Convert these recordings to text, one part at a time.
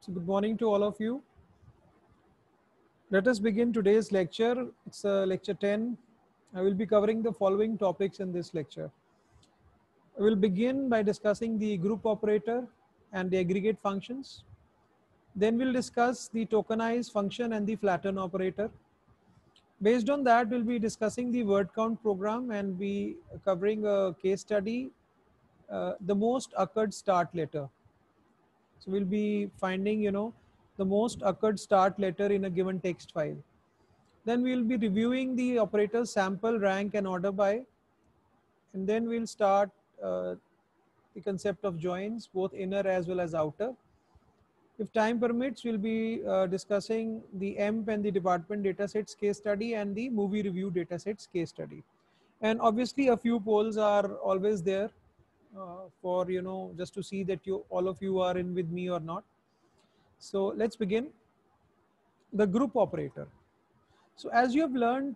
So good morning to all of you. Let us begin today's lecture. It's lecture 10. I will be covering the following topics in this lecture. I will begin by discussing the group operator and the aggregate functions. Then we'll discuss the tokenize function and the flatten operator. Based on that, we'll be discussing the word count program and be covering a case study, the most occurred start letter. So we'll be finding, the most occurred start letter in a given text file. Then we'll be reviewing the operators sample, rank, and order by. And then we'll start the concept of joins, both inner as well as outer. If time permits, we'll be discussing the EMP and the department datasets case study and the movie review datasets case study. And obviously a few polls are always there for, just to see that all of you are in with me or not. So let's begin. The group operator. So as you have learned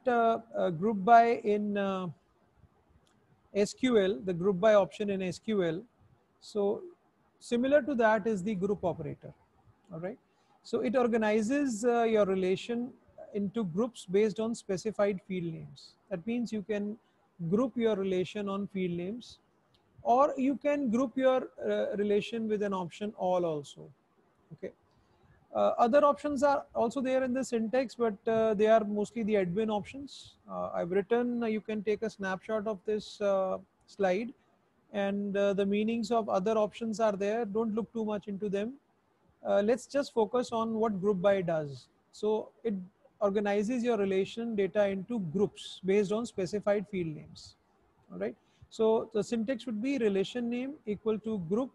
group by in SQL, the group by option in SQL. So similar to that is the group operator. All right. So it organizes your relation into groups based on specified field names. That means you can group your relation on field names, or you can group your relation with an option all also. Okay. Other options are also there in the syntax, but they are mostly the admin options. I've written, you can take a snapshot of this slide, and the meanings of other options are there. Don't look too much into them. Let's just focus on what group by does. So it organizes your relation data into groups based on specified field names. All right. So the syntax would be relation name equal to group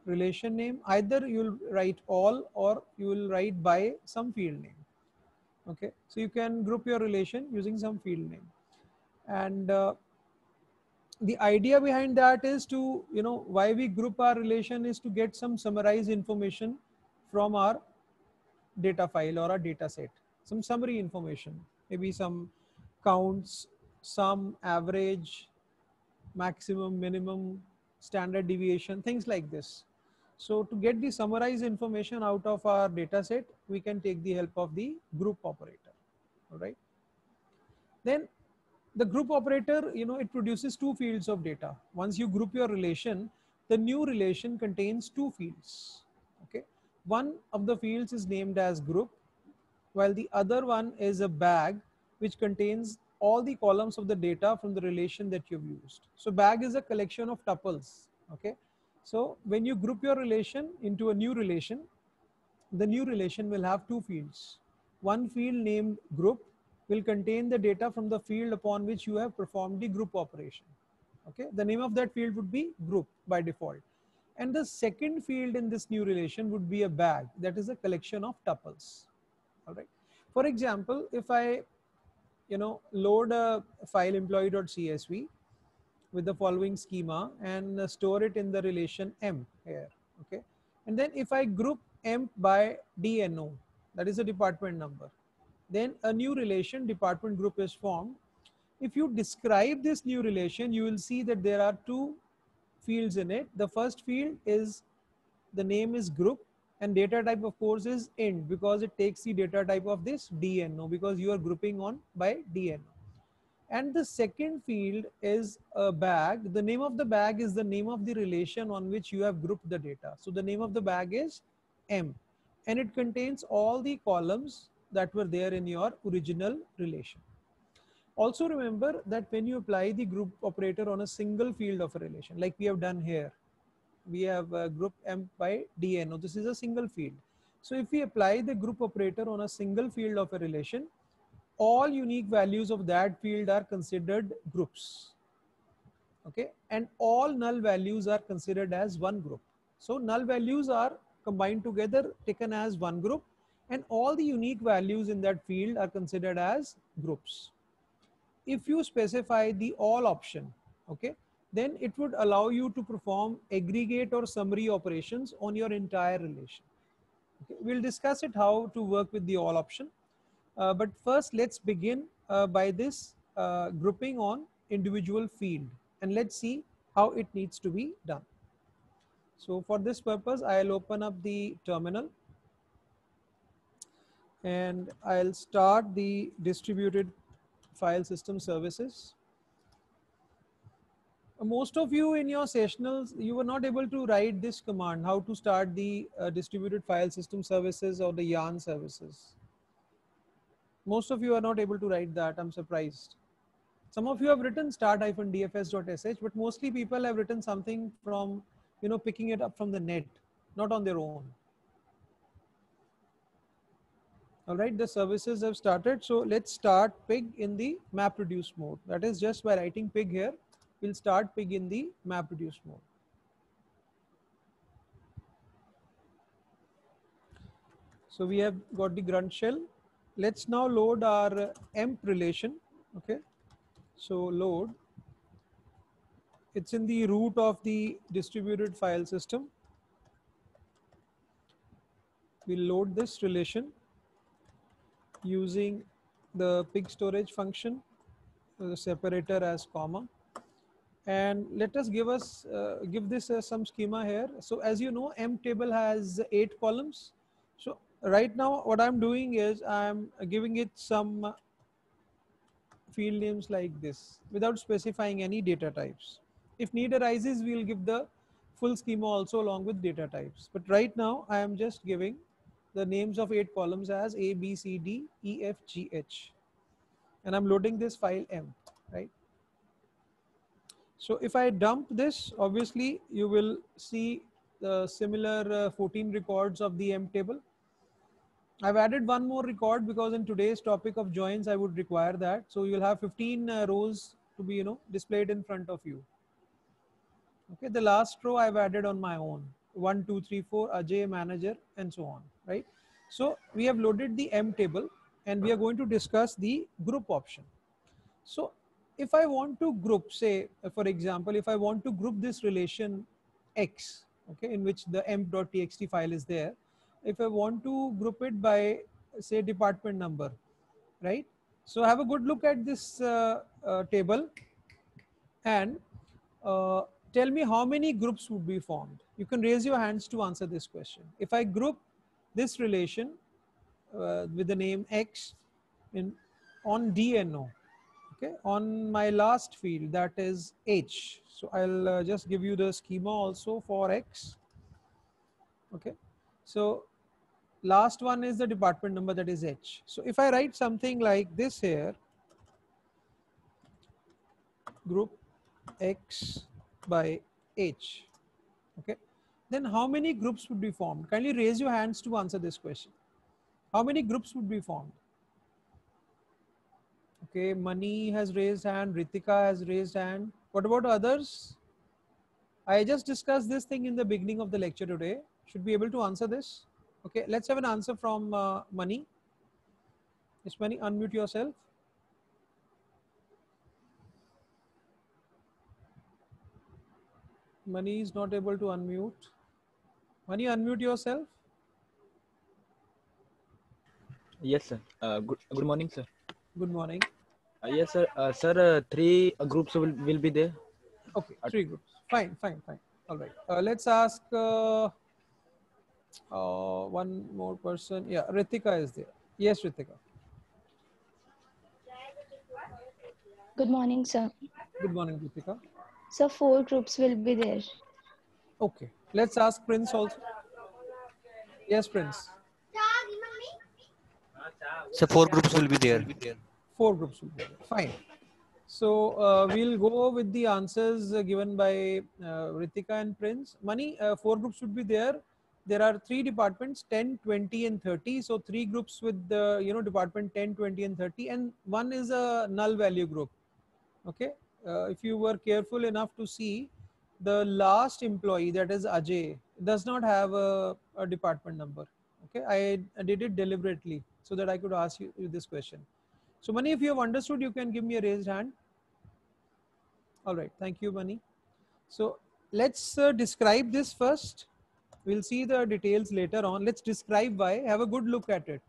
relation name. Either you'll write all or you will write by some field name. Okay, so you can group your relation using some field name. And the idea behind that is to, why we group our relation is to get some summarized information from our data file or a data set, some summary information, maybe some counts, some average, maximum, minimum, standard deviation, things like this. So to get the summarized information out of our data set, we can take the help of the group operator. All right. Then the group operator, it produces two fields of data. Once you group your relation, the new relation contains two fields. Okay. One of the fields is named as group, while the other one is a bag which contains all the columns of the data from the relation that you've used. So bag is a collection of tuples. Okay. So when you group your relation into a new relation, the new relation will have two fields. One field named group will contain the data from the field upon which you have performed the group operation. Okay. The name of that field would be group by default. And the second field in this new relation would be a bag, that is a collection of tuples. All right. For example, if I, load a file employee.csv with the following schema and store it in the relation M here. Okay. And then if I group M by DNO, that is a department number, then a new relation department group is formed. If you describe this new relation, you will see that there are two fields in it. The first field is the name is group, and data type of course is int, because it takes the data type of this DNO, because you are grouping on by DNO. And the second field is a bag. The name of the bag is the name of the relation on which you have grouped the data. So the name of the bag is M, and it contains all the columns that were there in your original relation. Also remember that when you apply the group operator on a single field of a relation, like we have done here, we have group M by DNO. This is a single field. So if we apply the group operator on a single field of a relation, all unique values of that field are considered groups. Okay, and all null values are considered as one group. So null values are combined together, taken as one group, and all the unique values in that field are considered as groups. If you specify the all option, okay, then it would allow you to perform aggregate or summary operations on your entire relation. Okay, we'll discuss it how to work with the all option. But first, let's begin by this grouping on individual field, and let's see how it needs to be done. So for this purpose, I'll open up the terminal. and I'll start the distributed file system services. Most of you in your sessionals, you were not able to write this command, how to start the distributed file system services or the yarn services. Most of you are not able to write that. I'm surprised. Some of you have written start-dfs.sh, but mostly people have written something from, picking it up from the net, not on their own. All right, the services have started. So let's start pig in the MapReduce mode. That is, just by writing pig here, we'll start pig in the MapReduce mode. So we have got the grunt shell. Let's now load our emp relation. Okay, so load. It's in the root of the distributed file system. We'll load this relation using the pig storage function, the separator as comma. And let us give this some schema here. So as you know, emp table has 8 columns. So right now what I'm doing is I'm giving it some field names like this without specifying any data types. If need arises, we'll give the full schema also along with data types. But right now I am just giving the names of 8 columns as A, B, C, D, E, F, G, H. And I'm loading this file emp, right? So if I dump this, obviously you will see the similar 14 records of the emp table. I've added one more record because in today's topic of joins, I would require that. So you'll have 15 rows to be, displayed in front of you. Okay, the last row I've added on my own. 1, 2, 3, 4, Ajay, manager, and so on, right? So we have loaded the emp table and we are going to discuss the group option. So if I want to group, say, for example, if I want to group this relation X, okay, in which the emp.txt file is there, if I want to group it by, say, department number, right? So have a good look at this table and tell me how many groups would be formed. You can raise your hands to answer this question. If I group this relation with the name X on DNO, okay, on my last field, that is H. So I'll just give you the schema also for X. Okay, so last one is the department number, that is H. So if I write something like this here, group X by H, okay, then how many groups would be formed? Kindly raise your hands to answer this question. How many groups would be formed? Okay, Mani has raised hand, Ritika has raised hand. What about others? I just discussed this thing in the beginning of the lecture today. Should be able to answer this. Okay, let's have an answer from Mani. Yes, Mani, unmute yourself. Mani is not able to unmute. Mani, unmute yourself. Yes, sir. Good morning, sir. Good morning. Yes, sir. Sir, three groups will be there. Okay, 3 groups. Fine, fine, fine. All right. Let's ask one more person. Yeah, Ritika is there. Yes, Ritika. Good morning, sir. Good morning, Ritika. So 4 groups will be there. Okay. Let's ask Prince also. Yes, Prince. So 4 groups will be there. 4 groups will be there. Fine. So we'll go with the answers given by Ritika and Prince. Mani, 4 groups should be there. There are 3 departments, 10, 20, and 30. So 3 groups with the department 10, 20, and 30, and one is a null value group. Okay. If you were careful enough to see, the last employee, that is Ajay, does not have a department number. Okay, I did it deliberately so that I could ask you this question. So Mani, if you have understood, you can give me a raised hand. All right, thank you, Mani. So let's describe this first. We'll see the details later on. Let's describe Y. Have a good look at it.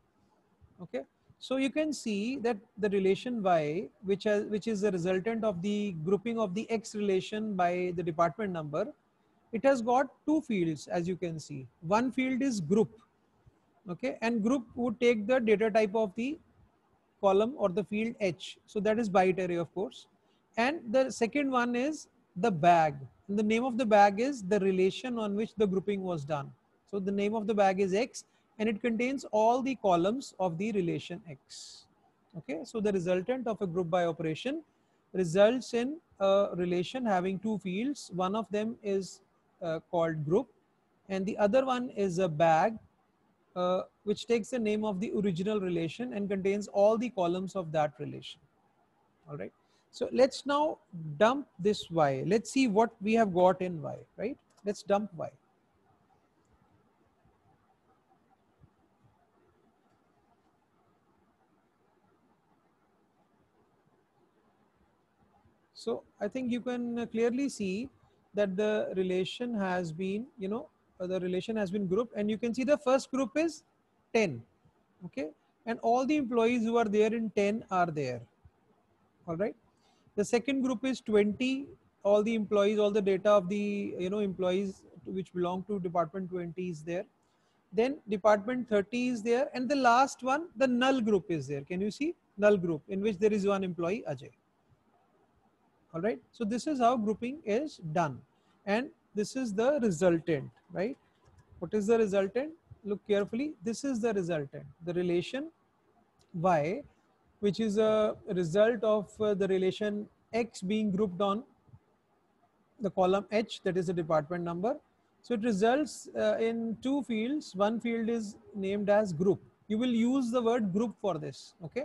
Okay. So you can see that the relation Y, which is the resultant of the grouping of the X relation by the department number, it has got 2 fields, as you can see. One field is group. Okay, and group would take the data type of the column or the field H. So that is byte array, of course. And the second one is the bag. And the name of the bag is the relation on which the grouping was done. So the name of the bag is X, and it contains all the columns of the relation X. Okay, so the resultant of a group by operation results in a relation having two fields. One of them is called group, and the other one is a bag, which takes the name of the original relation and contains all the columns of that relation. All right. So let's now dump this Y. Let's see what we have got in Y, right? Let's dump Y. So I think you can clearly see that the relation has been, the relation has been grouped, and you can see the first group is 10. Okay. And all the employees who are there in 10 are there. All right. The second group is 20. All the employees, all the data of the employees which belong to department 20 is there. Then department 30 is there, and the last one, the null group, is there. Can you see null group in which there is one employee, Ajay? All right. So this is how grouping is done, and this is the resultant, right? What is the resultant? Look carefully. This is the resultant, the relation Y, which is a result of the relation X being grouped on the column H, that is the department number. So it results in two fields. One field is named as group. You will use the word group for this, okay?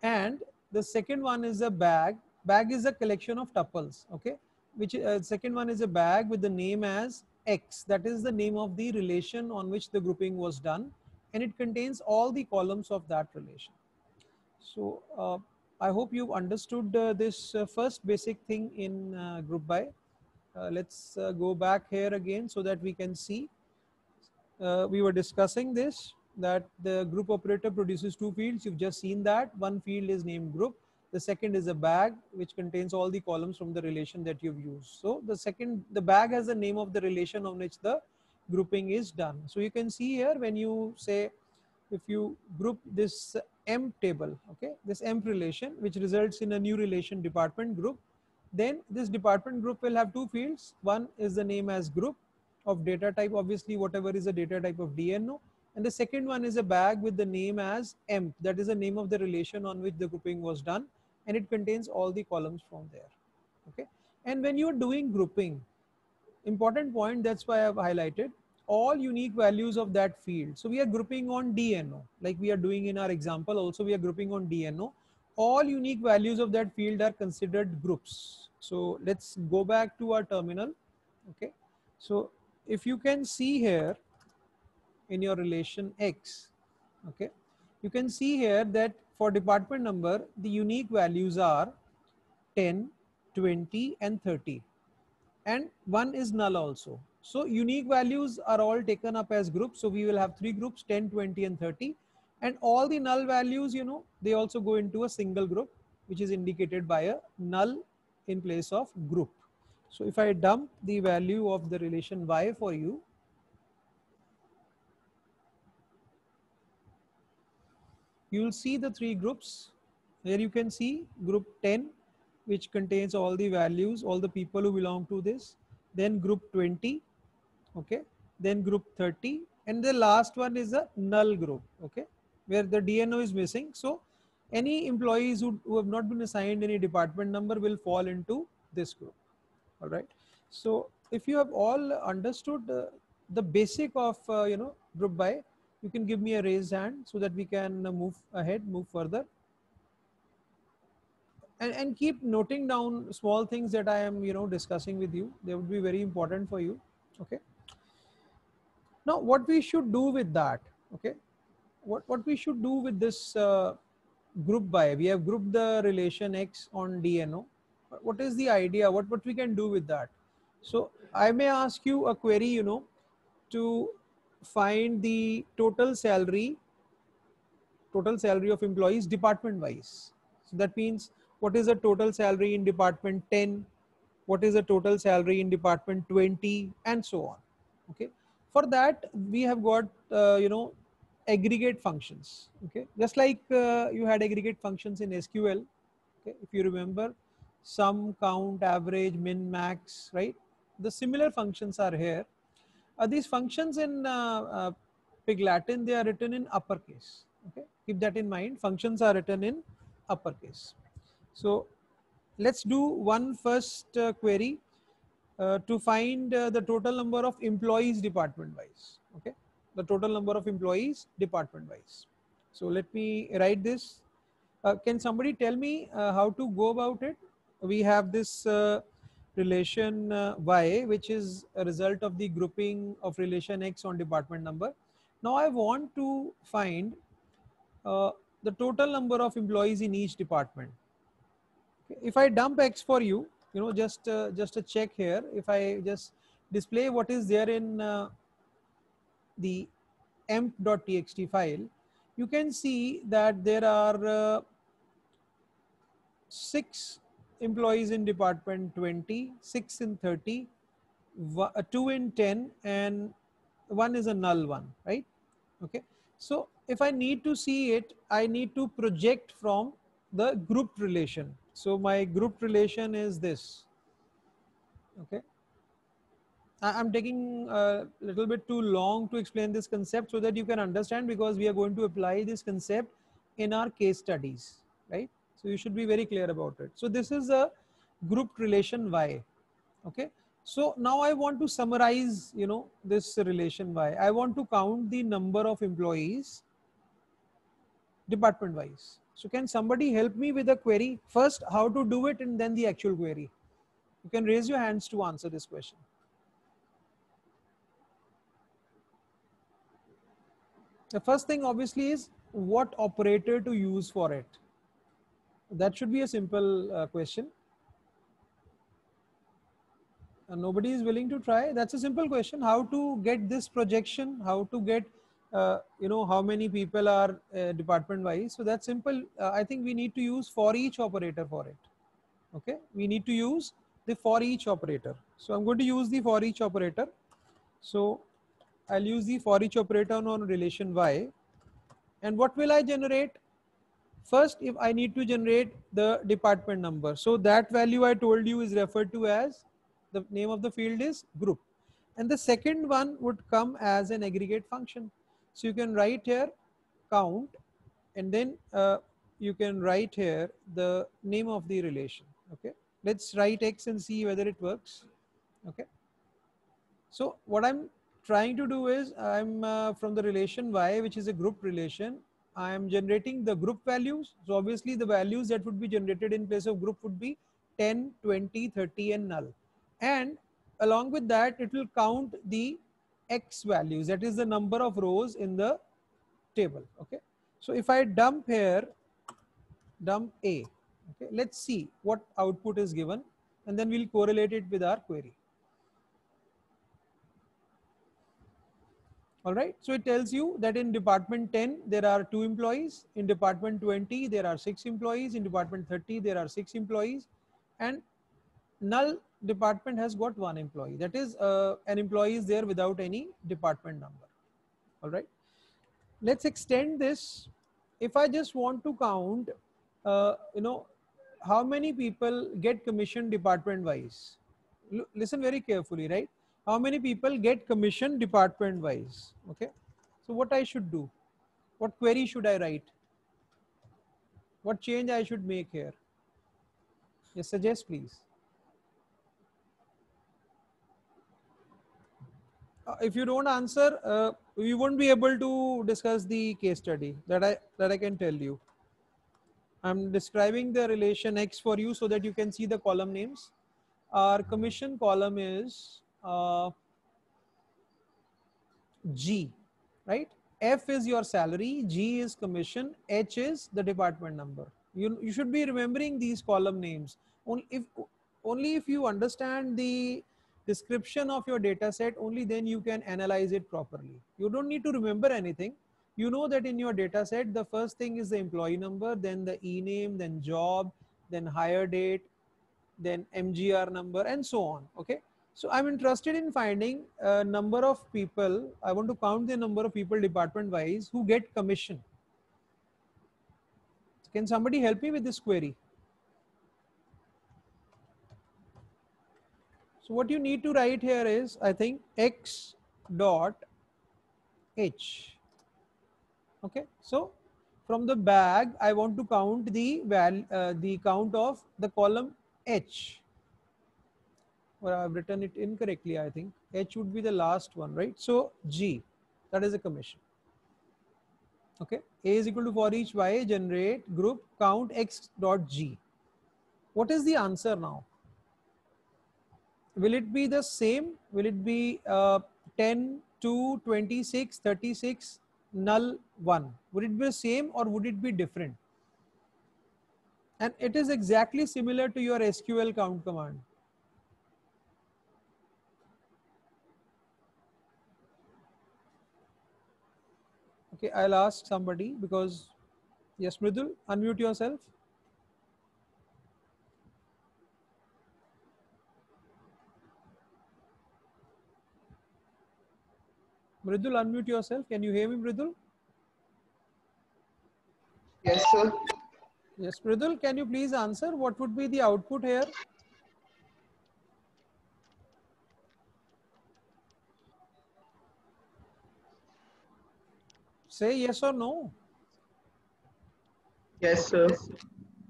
And the second one is a bag. Bag is a collection of tuples, okay? Which second one is a bag with the name as X. That is the name of the relation on which the grouping was done, and it contains all the columns of that relation. So I hope you've understood this first basic thing in group by. Let's go back here again so that we can see. We were discussing this, that the group operator produces two fields. You've just seen that. One field is named group. The second is a bag, which contains all the columns from the relation that you've used. So the bag has the name of the relation on which the grouping is done. So you can see here, when you say, if you group this M table, okay, this M relation, which results in a new relation department group, then this department group will have two fields. One is the name as group of data type, obviously whatever is the data type of DNO. And the second one is a bag with the name as M. That is the name of the relation on which the grouping was done, and it contains all the columns from there. Okay. And when you are doing grouping, important point, that's why I've highlighted all unique values of that field. So we are grouping on DNO, like we are doing in our example. Also we are grouping on DNO. All unique values of that field are considered groups. So let's go back to our terminal. Okay. So if you can see here in your relation X, okay, you can see here that for department number, the unique values are 10, 20, and 30. And one is null also. So unique values are all taken up as groups. So we will have three groups, 10, 20, and 30. And all the null values, they also go into a single group, which is indicated by a null in place of group. So if I dump the value of the relation Y for you, you will see the three groups. Here you can see group 10, which contains all the values, all the people who belong to this. Then group 20, okay, then group 30, and the last one is a null group, okay, where the DNO is missing. So any employees who have not been assigned any department number will fall into this group. All right. So if you have all understood the basic of group by, you can give me a raised hand so that we can move ahead, move further, and keep noting down small things that I am discussing with you. They would be very important for you. Okay. Now what we should do with that, okay, what we should do with this group by, we have grouped the relation X on DNO. What is the idea? What we can do with that? So I may ask you a query, to find the total salary of employees department wise. So that means, what is the total salary in department 10? What is the total salary in department 20, and so on. Okay. For that, we have got aggregate functions. Okay, just like you had aggregate functions in SQL. Okay, if you remember, sum, count, average, min, max, right? The similar functions are here. These functions in Pig Latin, they are written in uppercase. Okay, keep that in mind. Functions are written in uppercase. So let's do one first query to find the total number of employees department wise. Okay, the total number of employees department wise. So let me write this. Can somebody tell me how to go about it? We have this relation y, which is a result of the grouping of relation x on department number. Now I want to find uh, the total number of employees in each department. Okay. If I dump x for you, just a check here. If I just display what is there in the emp.txt file, you can see that there are 6 employees in department 20, 6 in 30, 2 in 10, and 1 is a null one, right? Okay. So if I need to see it, I need to project from the grouped relation. So my grouped relation is this. Okay. I'm taking a little bit too long to explain this concept so that you can understand, because we are going to apply this concept in our case studies, right? So you should be very clear about it. So this is a grouped relation y. Okay. So now I want to summarize, this relation y. I want to count the number of employees department wise. So can somebody help me with a query? First, how to do it, and then the actual query. You can raise your hands to answer this question. The first thing obviously is what operator to use for it. That should be a simple question. Nobody is willing to try. That's a simple question. How to get this projection? How to get, how many people are department wise? So that's simple. I think we need to use for each operator for it. Okay. We need to use the for each operator. So I'm going to use the for each operator. So I'll use the for each operator on relation y. And what will I generate? First, if I need to generate the department number, so that value I told you is referred to as, the name of the field is group. And the second one would come as an aggregate function. So you can write here count, and then you can write here the name of the relation. Okay. Let's write x and see whether it works. Okay. So what I'm trying to do is, I'm from the relation y, which is a group relation, I am generating the group values. So obviously the values that would be generated in place of group would be 10, 20, 30 and null. And along with that, it will count the x values, that is the number of rows in the table. Okay. So if I dump here, dump a, okay, let's see what output is given, and then we'll correlate it with our query. All right. So it tells you that in department 10, there are 2 employees. In department 20, there are 6 employees. In department 30, there are 6 employees. And null department has got 1 employee. That is, an employee is there without any department number. All right. Let's extend this. If I just want to count, how many people get commission department wise. Listen very carefully, right? How many people get commission department wise? Okay. So what I should do? What query should I write? What change I should make here? Yes, suggest please. If you don't answer, we won't be able to discuss the case study. That I can tell you. I'm describing the relation X for you so that you can see the column names. Our commission column is G, right? F is your salary, G is commission, H is the department number. You should be remembering these column names. Only if you understand the description of your data set, only then you can analyze it properly. You don't need to remember anything. You know that in your data set, the first thing is the employee number, then the e-name, then job, then hire date, then MGR number, and so on. Okay. So I'm interested in finding a number of people. I want to count the number of people department wise who get commission. Can somebody help me with this query? So what you need to write here is, I think, x dot h. Okay, so from the bag, I want to count the count of the column h. Or I've written it incorrectly, I think. H would be the last one, right? So G, that is a commission. Okay, A is equal to for each y generate group count x dot G. What is the answer now? Will it be the same? Will it be 10, 2, 26, 36, null 1? Would it be the same or would it be different? And it is exactly similar to your SQL count command. Okay, I'll ask somebody because, yes, Mridul, unmute yourself. Mridul, unmute yourself. Can you hear me, Mridul? Yes, sir. Yes, Mridul, can you please answer what would be the output here? Say yes or no. Yes, sir.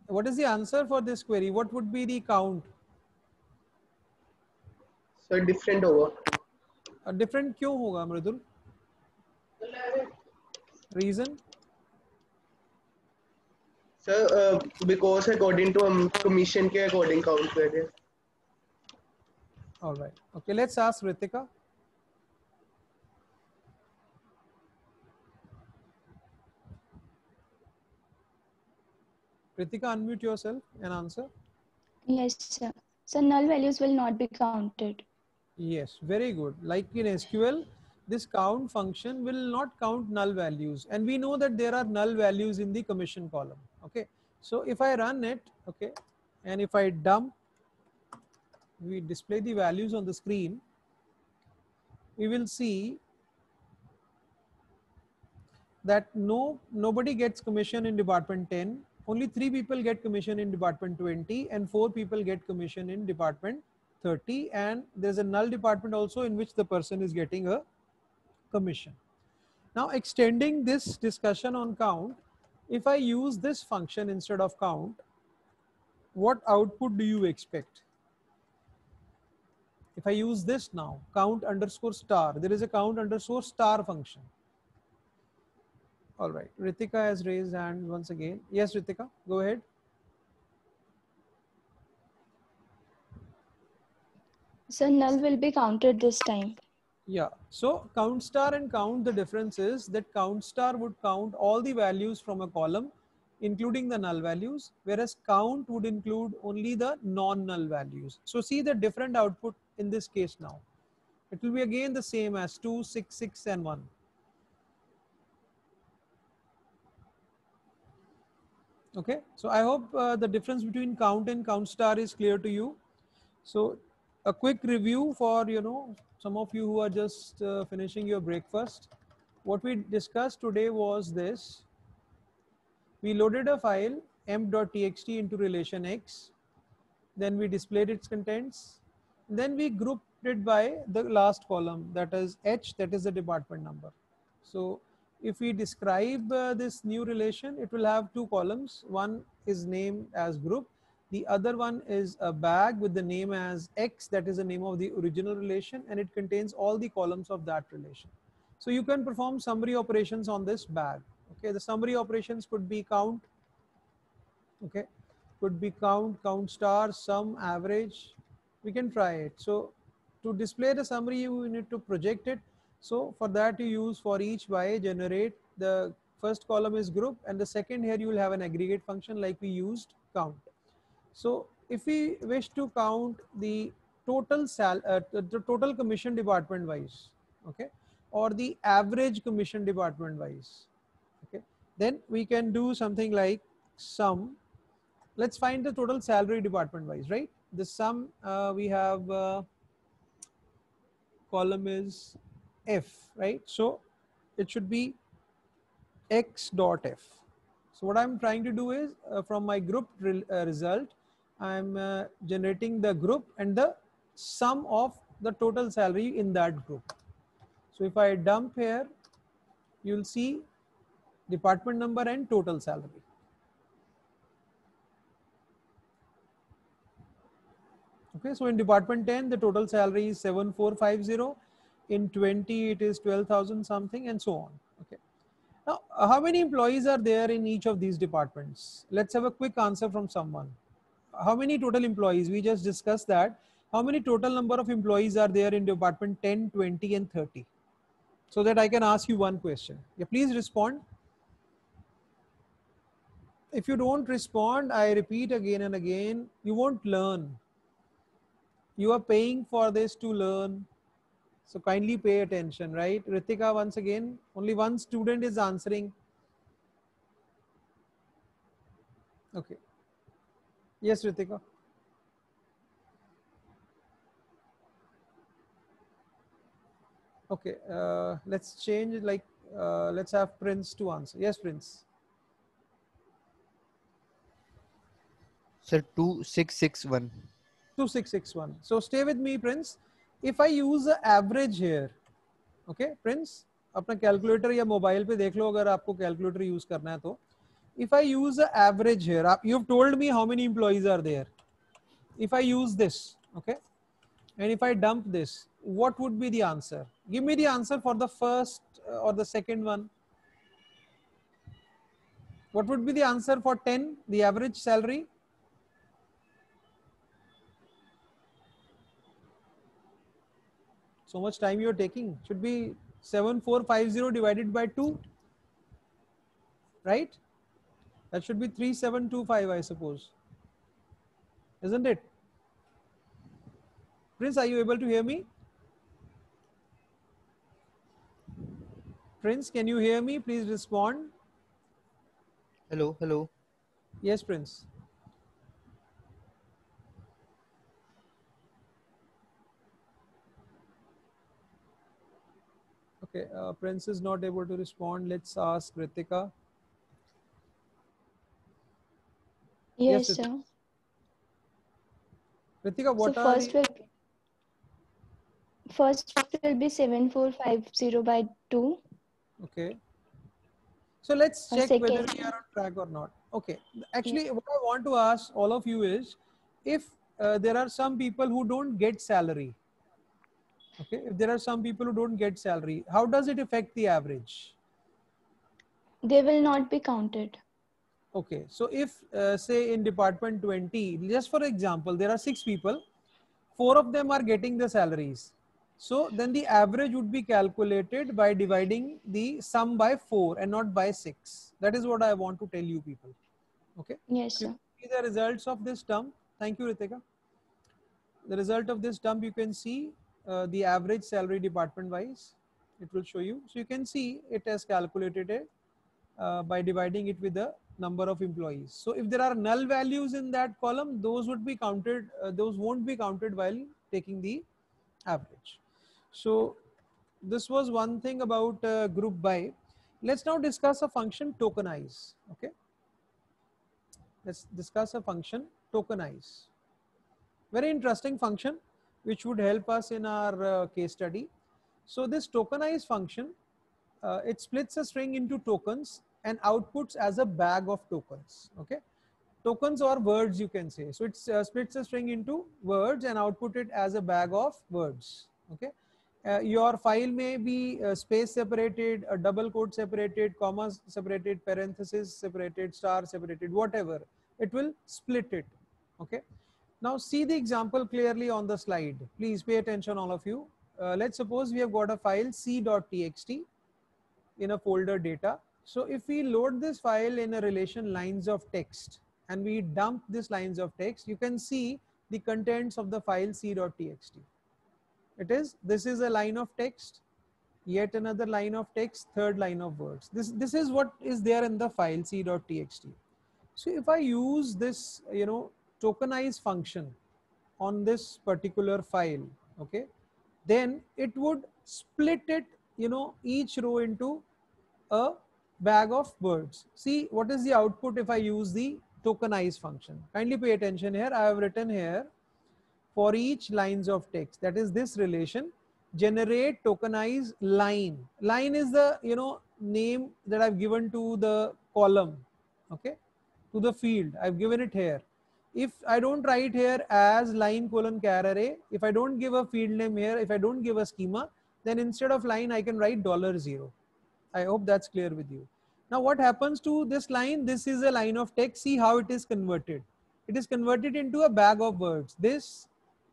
What is the answer for this query? What would be the count? So different over. Different क्यों होगा मृदुल? Reason? Sir, because according to commission के according count करें. All right. Okay, let's ask Ritika. Ritika, unmute yourself and answer. Yes, sir. So null values will not be counted. Yes, very good. Like in SQL, this count function will not count null values. And we know that there are null values in the commission column. Okay. So if I run it, okay, and if I dump, we display the values on the screen, we will see that nobody gets commission in department 10. Only 3 people get commission in department 20 and 4 people get commission in department 30, and there's a null department also in which the person is getting a commission. Now extending this discussion on count, if I use this function instead of count, what output do you expect? If I use this now, count underscore star, there is a count underscore star function. All right, Ritika has raised hand once again. Yes, Ritika, go ahead. So null will be counted this time. Yeah, so count star and count, the difference is that count star would count all the values from a column, including the null values, whereas count would include only the non-null values. So see the different output in this case now. It will be again the same as 2, 6, 6 and 1. Okay, so I hope the difference between count and count star is clear to you. So a quick review for, some of you who are just finishing your breakfast. What we discussed today was this. We loaded a file m.txt into relation X. Then we displayed its contents. Then we grouped it by the last column, that is H, that is the department number. So if we describe this new relation, it will have 2 columns. One is named as group. The other one is a bag with the name as X, that is the name of the original relation, and it contains all the columns of that relation. So you can perform summary operations on this bag. Okay, the summary operations could be count, okay, could be count, count star, sum, average. We can try it. So to display the summary, you need to project it. So for that you use for each y generate, the first column is group and the second here you will have an aggregate function like we used count. So if we wish to count the total the total commission department wise, okay, or the average commission department wise, okay, then we can do something like sum. Let's find the total salary department wise, right? The sum we have column is F, right? So it should be X dot F. So what I'm trying to do is from my group result, I'm generating the group and the sum of the total salary in that group. So if I dump here, you'll see department number and total salary. Okay, so in department 10, the total salary is 7450. In 20, it is 12,000 something, and so on. Okay. Now, how many employees are there in each of these departments? Let's have a quick answer from someone. How many total employees? We just discussed that. How many total number of employees are there in department 10, 20, and 30? So that I can ask you one question. Yeah, please respond. If you don't respond, I repeat again and again, you won't learn. You are paying for this to learn. So kindly pay attention, right? Ritika, once again, only one student is answering. Okay. Yes, Ritika. Okay, let's change it, like, let's have Prince to answer. Yes, Prince. Sir, 2661. 2661. So stay with me, Prince. If I use the average here, okay, Prince, अपना calculator या mobile पे देख लो अगर आपको calculator use करना है तो. If I use the average here, you've told me how many employees are there. If I use this, okay, and if I dump this, what would be the answer? Give me the answer for the first or the second one. What would be the answer for 10, the average salary? So much time you're taking. Should be 7450 divided by 2, right? That should be 3725, I suppose. Isn't it? Prince, are you able to hear me? Prince, can you hear me? Please respond. Hello, hello. Yes, Prince. Okay, Prince is not able to respond. Let's ask Ritika. Yes, Yes, sir. Ritika, So what are the... first will be 7450 by 2. Okay. So let's check whether Second, we are on track or not. Okay. Actually, yes. what I want to ask all of you is, if there are some people who don't get salary, okay, if there are some people who don't get salary, how does it affect the average? They will not be counted. Okay, so if say in department 20, just for example, there are 6 people, 4 of them are getting the salaries. So then the average would be calculated by dividing the sum by 4 and not by 6. That is what I want to tell you people. Okay. Yes, So you sir. see the results of this term. Thank you, Ritika. The result of this term, you can see the average salary department wise. It will show you. So you can see it has calculated it by dividing it with the number of employees. So if there are null values in that column, those would be counted, those won't be counted while taking the average. So this was one thing about group by. Let's now discuss a function tokenize. Okay. Let's discuss a function tokenize. Very interesting function which would help us in our case study. So this tokenize function, it splits a string into tokens and outputs as a bag of tokens. Okay, tokens or words you can say. So it splits a string into words and output it as a bag of words. Okay, your file may be space separated, a double quote separated, commas separated, parenthesis separated, star separated, whatever. It will split it. Okay. Now see the example clearly on the slide. Please pay attention, all of you. Let's suppose we have got a file c.txt in a folder data. So if we load this file in a relation lines of text and we dump this lines of text, you can see the contents of the file c.txt. This is a line of text, yet another line of text, third line of words. This is what is there in the file c.txt. So if I use this, tokenize function on this particular file, okay, then it would split it, you know, each row into a bag of words. See what is the output if I use the tokenize function. Kindly pay attention here. I have written here, for each lines of text, that is this relation, generate tokenize line. Line is the, you know, name that I've given to the column, okay, to the field. I've given it here. If I don't write here as line colon char array, if I don't give a field name here, if I don't give a schema, then instead of line I can write $0. I hope that's clear with you. Now what happens to this line? This is a line of text. See how it is converted. It is converted into a bag of words. This,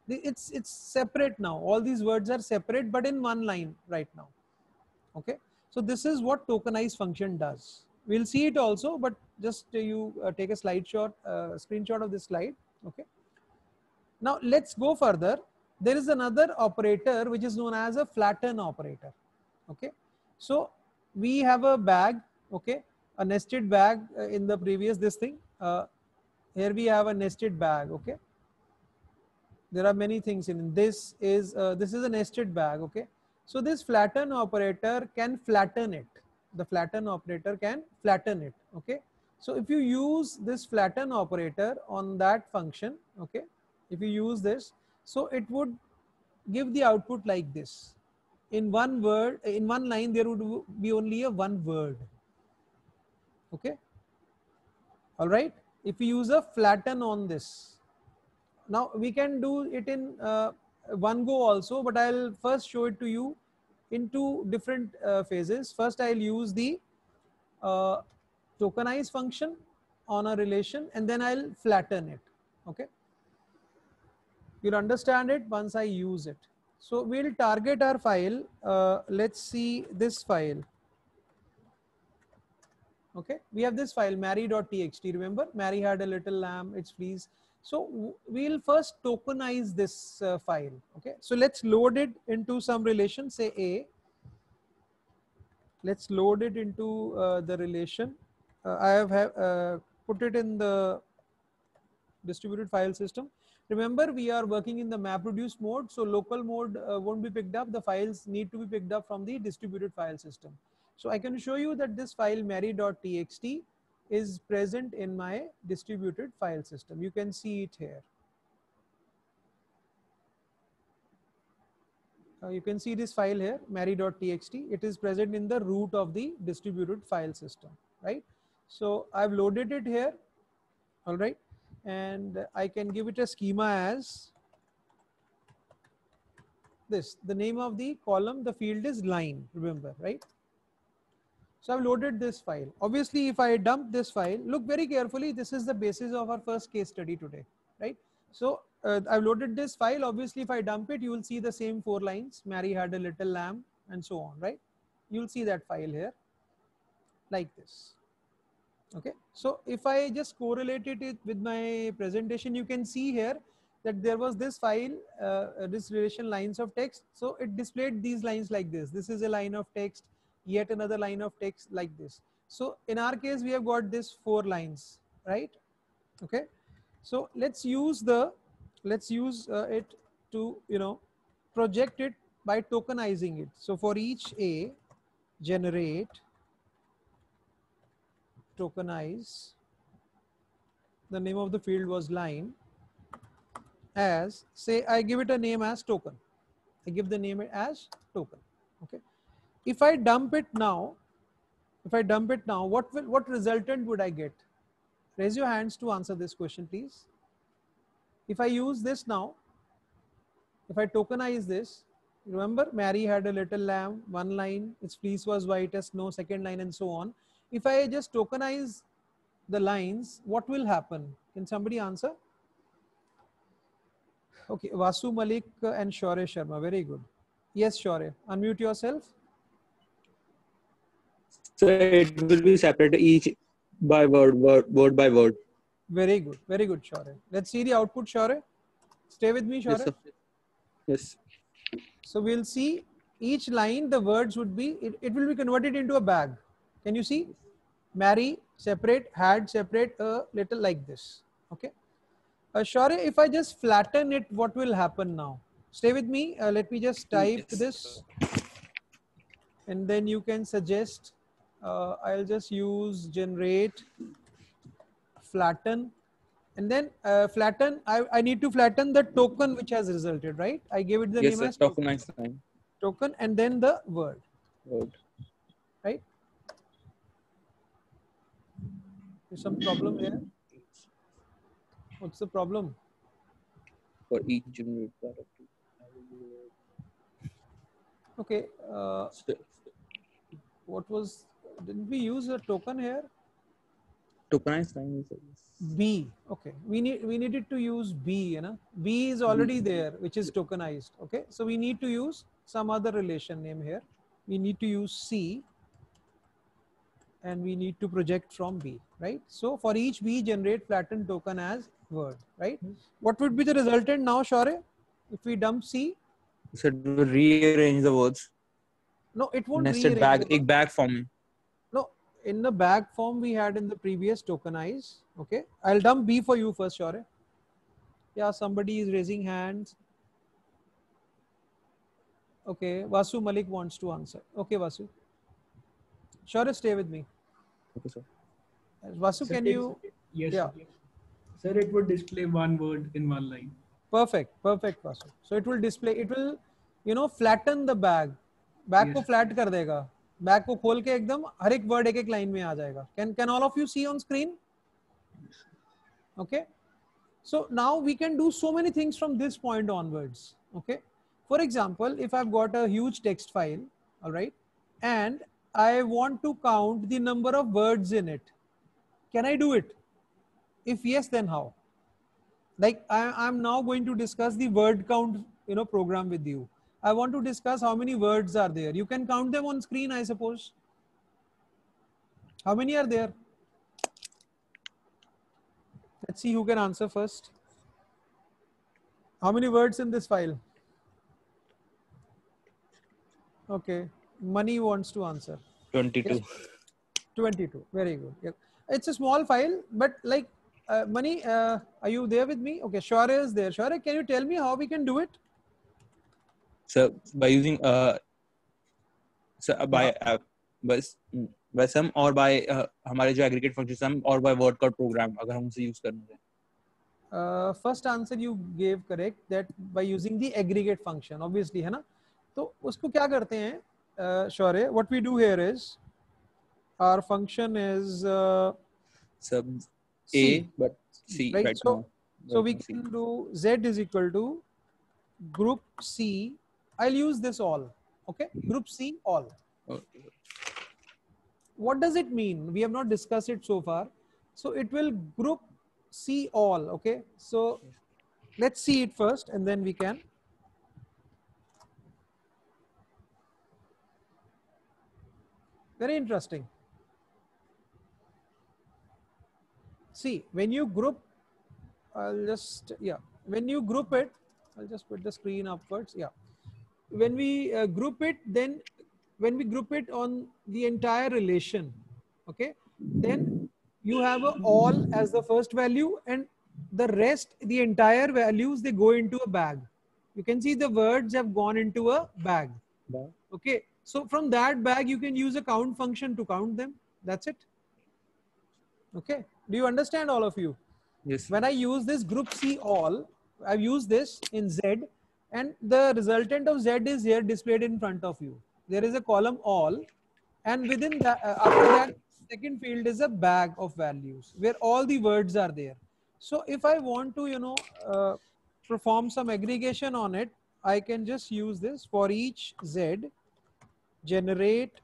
it's separate now. All these words are separate but in one line right now. Okay, so this is what tokenize function does. We'll see it also, but just you take a screenshot of this slide. Okay, now let's go further. There is another operator which is known as a flatten operator. Okay, so we have a bag, okay, a nested bag in the previous this thing. Here we have a nested bag. Okay, there are many things in this. Is a nested bag. Okay, so this flatten operator can flatten it. The flatten operator can flatten it. Okay, so if you use this flatten operator on that function, okay, if you use this, so it would give the output like this. In one word, in one line, there would be only a one word. Okay, all right. If you use a flatten on this, now we can do it in one go also, but I'll first show it to you in two different phases. First, I'll use the tokenize function on a relation, and then I'll flatten it. Okay, you'll understand it once I use it. So we'll target our file. Let's see this file. Okay, we have this file mary.txt. Remember, Mary had a little lamb, it's fleas. So we'll first tokenize this file. Okay, so let's load it into some relation, say A. Let's load it into the relation. I have put it in the distributed file system. Remember, we are working in the MapReduce mode, so local mode won't be picked up. The files need to be picked up from the distributed file system. So I can show you that this file mary.txt is present in my distributed file system. You can see it here. You can see this file here, mary.txt. It is present in the root of the distributed file system, right? So I've loaded it here, all right? And I can give it a schema as this. The name of the column, the field is line, remember, right? So I've loaded this file. Obviously, if I dump this file, look very carefully, this is the basis of our first case study today, right? So I've loaded this file. Obviously, if I dump it, you will see the same 4 lines. Mary had a little lamb and so on, right? You'll see that file here like this. Okay, so if I just correlated it with my presentation, you can see here that there was this file, this relation lines of text. So it displayed these lines like this. This is a line of text, yet another line of text like this. So in our case, we have got this 4 lines, right? Okay, so let's use it to, you know, project it by tokenizing it. So for each A, generate tokenize, the name of the field was line, as, say I give it a name as token. I give the name as token. Okay, if I dump it now, what resultant would I get? Raise your hands to answer this question, please. If I use this now, if I tokenize this, remember Mary had a little lamb, 1 line, its fleece was white as snow, 2nd line, and so on. If I just tokenize the lines, what will happen? Can somebody answer? Okay, Vasu Malik and Shaurya Sharma, very good. Yes, Shaurya, unmute yourself. So it will be separate each by word by word. Very good, Shaurya. Let's see the output, Shaurya. Stay with me, Shaurya. Yes. So we'll see each line, the words would be, it will be converted into a bag. Can you see? Mary separate, had separate, a little like this. Okay. Shaurya, if I just flatten it, what will happen now? stay with me. Let me just type Yes. this, and then you can suggest. I'll just use generate flatten, and then flatten. I need to flatten the token which has resulted, right? I gave it the Yes, name sir. as token, Tokenize line. token, and then the word, Word. right? There's some problem here. What's the problem? For each generate product. Okay. So, What was? Didn't we use a token here? tokenize line is B. Okay. We needed to use B. You know, B is already there, which is tokenized. Okay. So we need to use some other relation name here. We need to use C, and we need to project from B, right? So for each B, generate flattened token as word, right? What would be the resultant now, Shaurya? If we dump C, so it will rearrange the words. no, it won't Nested rearrange. bag, एक bag form में. No, in the bag form we had in the previous tokenize. Okay, I'll dump B for you first, Shaurya. Yeah, somebody is raising hands. Okay, Vasu Malik wants to answer. Okay, Vasu. Shaurya, stay with me. Okay, sir. Vasu, Sir, can you? Yes, Yeah. sir. Sir, it would display one word in one line. Perfect, perfect, Vasu. So it will display. It will, you know, flatten the bag. Bag को Yes. Flat कर देगा. Bag को खोल के एकदम हर एक word एक एक लाइन में आ जाएगा. Can all of you see on screen? Okay. So now we can do so many things from this point onwards. Okay. For example, if I've got a huge text file, all right, and I want to count the number of words in it, can I do it? If yes, then how? Like I'm now going to discuss the word count, you know, program with you. I want to discuss how many words are there. You can count them on screen, I suppose. How many are there? Let's see who can answer first. How many words in this file? Okay, Money wants to answer. 22. Yes. 22. Very good. Yep. It's a small file, but like Money, are you there with me? Okay, Shaurya is there. Shaurya, can you tell me how we can do it? So by using by sum or by हमारे जो aggregate function sum or by word cloud program अगर हम उसे use करना है. First answer you gave correct, that by using the aggregate function, obviously, है ना? तो उसको क्या करते हैं, Shaurya? What we do here is our function is Sub C, A but C right? now. So we C. can do Z is equal to group C. I'll use this all. Okay, group C all. Okay. What does it mean? We have not discussed it so far. So it will group C all. Okay, so let's see it first, and then we can. Very interesting. See, when you group, when you group it, I'll just put the screen upwards. Yeah. When we group it, then when we group it on the entire relation, okay, then you have a all as the first value, and the rest, the entire values, they go into a bag. You can see the words have gone into a bag. Okay. So from that bag, you can use a count function to count them. That's it. Okay. Do you understand, all of you? Yes. When I use this group C all, I've used this in Z, and the resultant of Z is here displayed in front of you. There is a column all, and within that, after that, second field is a bag of values where all the words are there. So if I want to, you know, perform some aggregation on it, I can just use this for each Z, generate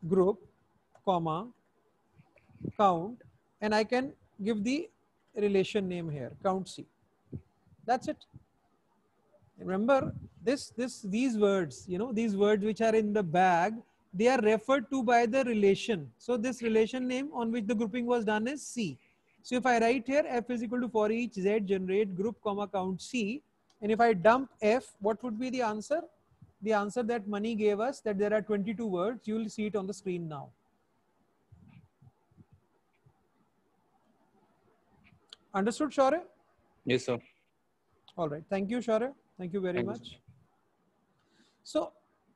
group, comma, count, and I can give the relation name here, count C. That's it. Remember these words, you know, these words which are in the bag, they are referred to by the relation. So this relation name on which the grouping was done is C. So if I write here F is equal to for each Z, generate group, comma, count C, and if I dump F, what would be the answer? The answer that Money gave us, that there are 22 words. You will see it on the screen now. Understood, Shaurya? Yes, sir. All right. Thank you, Shaurya. Thank you very Thank you, much. So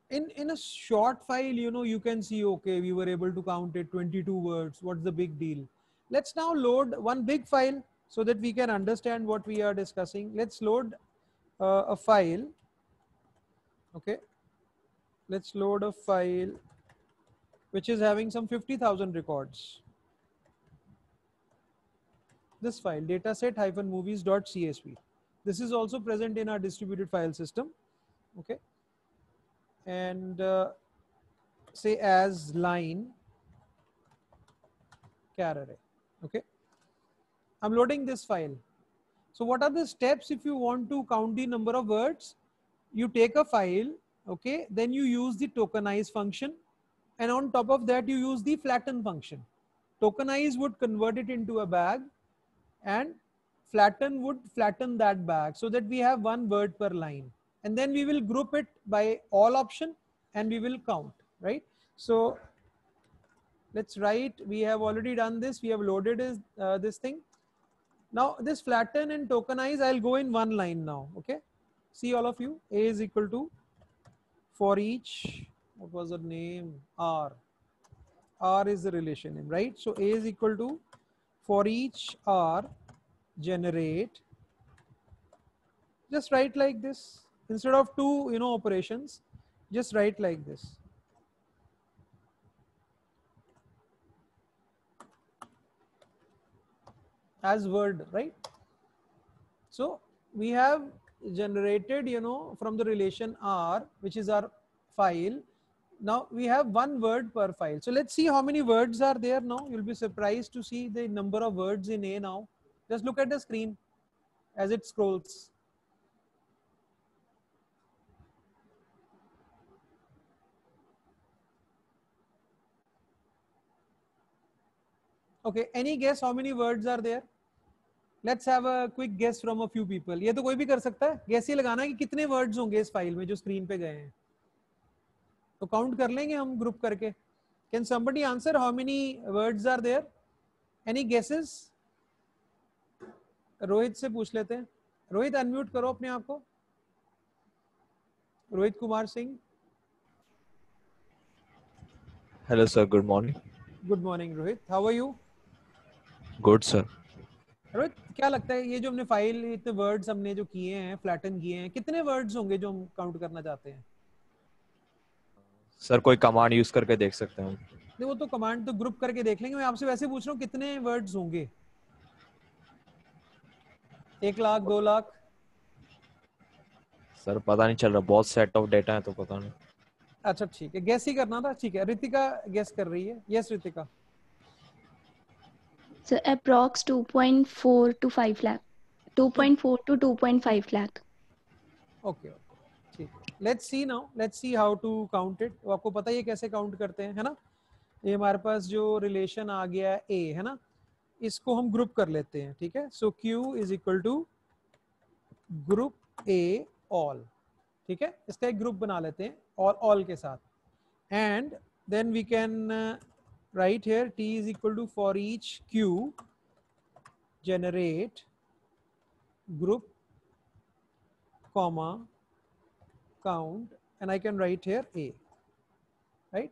in a short file, you know, you can see, okay, we were able to count it 22 words. What's the big deal? Let's now load one big file so that we can understand what we are discussing. Let's load a file. Okay. Let's load a file which is having some 50,000 records. This file, dataset-movies.csv. This is also present in our distributed file system. Okay. And say as line char array. Okay. I'm loading this file. So what are the steps if you want to count the number of words? You take a file, okay, then you use the tokenize function, and on top of that you use the flatten function. Tokenize would convert it into a bag, and flatten would flatten that bag so that we have one word per line, and then we will group it by all option and we will count, right? So let's write, we have already done this, we have loaded this thing. Now this flatten and tokenize, I'll go in one line now. Okay, see all of you, a is equal to for each, what was the name, r is the relation name, right? So a is equal to for each r generate, just write like this, instead of two, you know, operations, just write like this. As word, right? So we have generated, you know, from the relation r, which is our file. Now we have one word per file. So let's see how many words are there now. You'll be surprised to see the number of words in A now. Just look at the screen as it scrolls. Okay, any guess how many words are there? Let's have a quick guess from a few people. ये तो कोई भी कर सकता है, guess ही लगाना है कि कितने words होंगे इस फाइल में जो स्क्रीन पे गए हैं. तो काउंट कर लेंगे हम ग्रुप करके. Can somebody answer how many words are there? Any guesses? Rohit से पूछ लेते हैं. रोहित अनम्यूट करो अपने आप को. Rohit Kumar Singh. Hello, sir. Good morning. Good morning, Rohit. How are you? Good, sir. Rohit क्या लगता है ये जो हमने फाइल इतने वर्ड्स हमने जो किए हैं, फ्लैटन किए हैं, कितने वर्ड्स होंगे जो हम काउंट करना चाहते हैं? सर कोई कमांड यूज करके देख सकते हैं हम. नहीं, वो तो कमांड तो ग्रुप करके देख लेंगे. मैं आपसे वैसे पूछ रहा हूँ कितने वर्ड्स होंगे? 1 लाख, 2 लाख? सर पता नहीं चल रहा, बहुत सेट ऑफ डेटा है तो पता नहीं. अच्छा ठीक है, गैस ही करना था. ठीक है, रितिका गैस कर रही है. Yes Ritika. So approx 2.4 to 5 lakh. 2.4 to 2.5 lakh. Okay ठीक है. Let's see now, let's see how to count it. तो आपको पता ही है कैसे काउंट करते हैं, है ना? ये हमारे पास जो रिलेशन आ गया है ए, है ना, इसको हम ग्रुप कर लेते हैं. ठीक है. So Q is equal to group A all. ठीक है, इसका एक ग्रुप बना लेते हैं ऑल के साथ. And then we can write here t is equal to for each q generate group comma count, and I can write here a, right?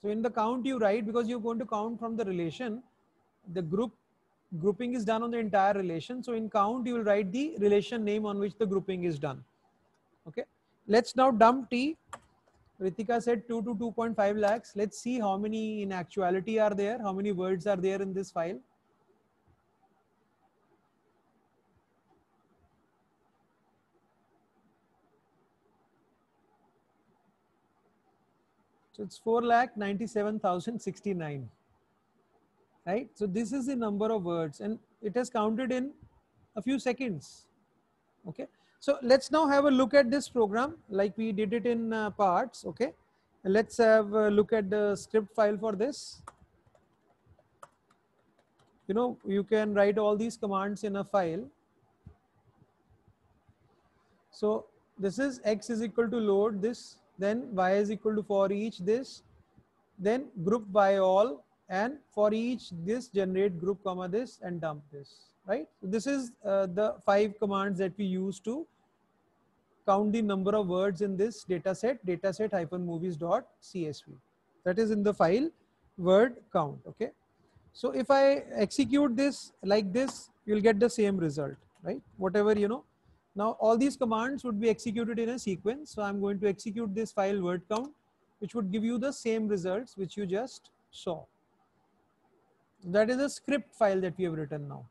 So in the count you write, because you're going to count from the relation, the grouping is done on the entire relation. So in count you will write the relation name on which the grouping is done. Okay, let's now dump t. Ritika said 2 to 2.5 lakhs. Let's see how many in actuality are there. How many words are there in this file? So it's 4,97,069. Right? So this is the number of words, and it has counted in a few seconds. Okay. So let's now have a look at this program like we did it in parts. Okay. And let's have a look at the script file for this. You know, you can write all these commands in a file. So this is x is equal to load this, then y is equal to for each this, then group by all, and for each this generate group comma this and dump this, right? So this is the 5 commands that we use to count the number of words in this dataset-movies.csv. That is in the file word count. Okay. So if I execute this like this, you'll get the same result, right? Whatever, you know. Now all these commands would be executed in a sequence. So I'm going to execute this file word count, which would give you the same results which you just saw. That is a script file that we have written now.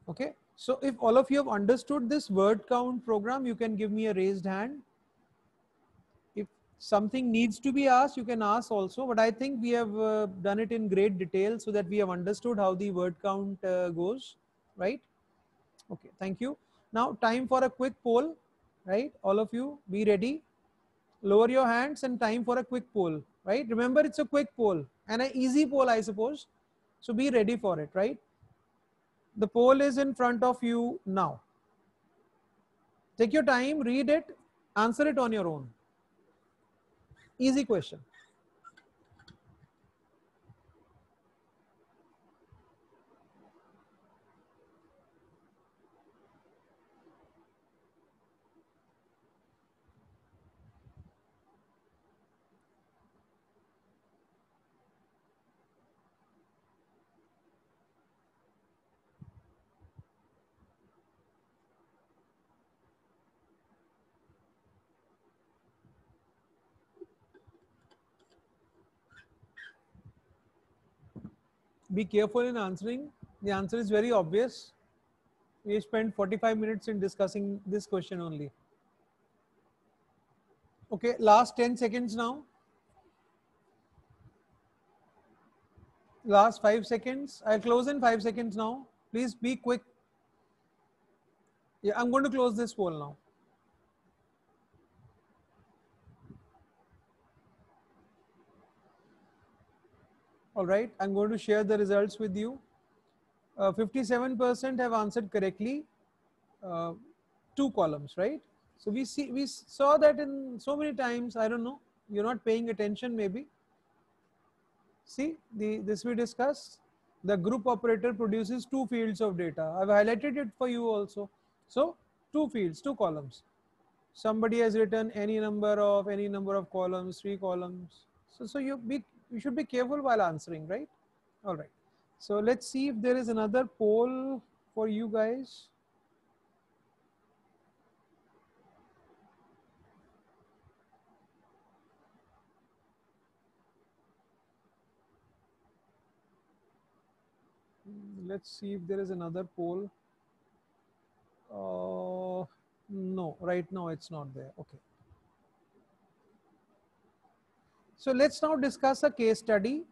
Okay. So if all of you have understood this word count program, you can give me a raised hand. If something needs to be asked, you can ask also, but I think we have done it in great detail so that we have understood how the word count goes, right? Okay, thank you. Now time for a quick poll, right? All of you be ready. Lower your hands and time for a quick poll, right? Remember, it's a quick poll and an easy poll, I suppose. So be ready for it, right? The poll is in front of you now. Take your time, read it, answer it on your own. Easy question. Be careful in answering. The answer is very obvious. We spent 45 minutes in discussing this question only. Okay, last 10 seconds now. Last 5 seconds. I'll close in 5 seconds now. Please be quick. Yeah, I'm going to close this poll now. All right, I'm going to share the results with you. 57% have answered correctly. 2 columns, right? So we saw that in so many times. I don't know, you're not paying attention maybe. See, this we discussed. The group operator produces 2 fields of data. I've highlighted it for you also. So 2 fields, 2 columns. Somebody has written any number of columns, 3 columns. So you should be careful while answering, right? All right. So let's see if there is another poll for you guys. Let's see if there is another poll. No, right now it's not there. Okay. So let's now discuss a case study.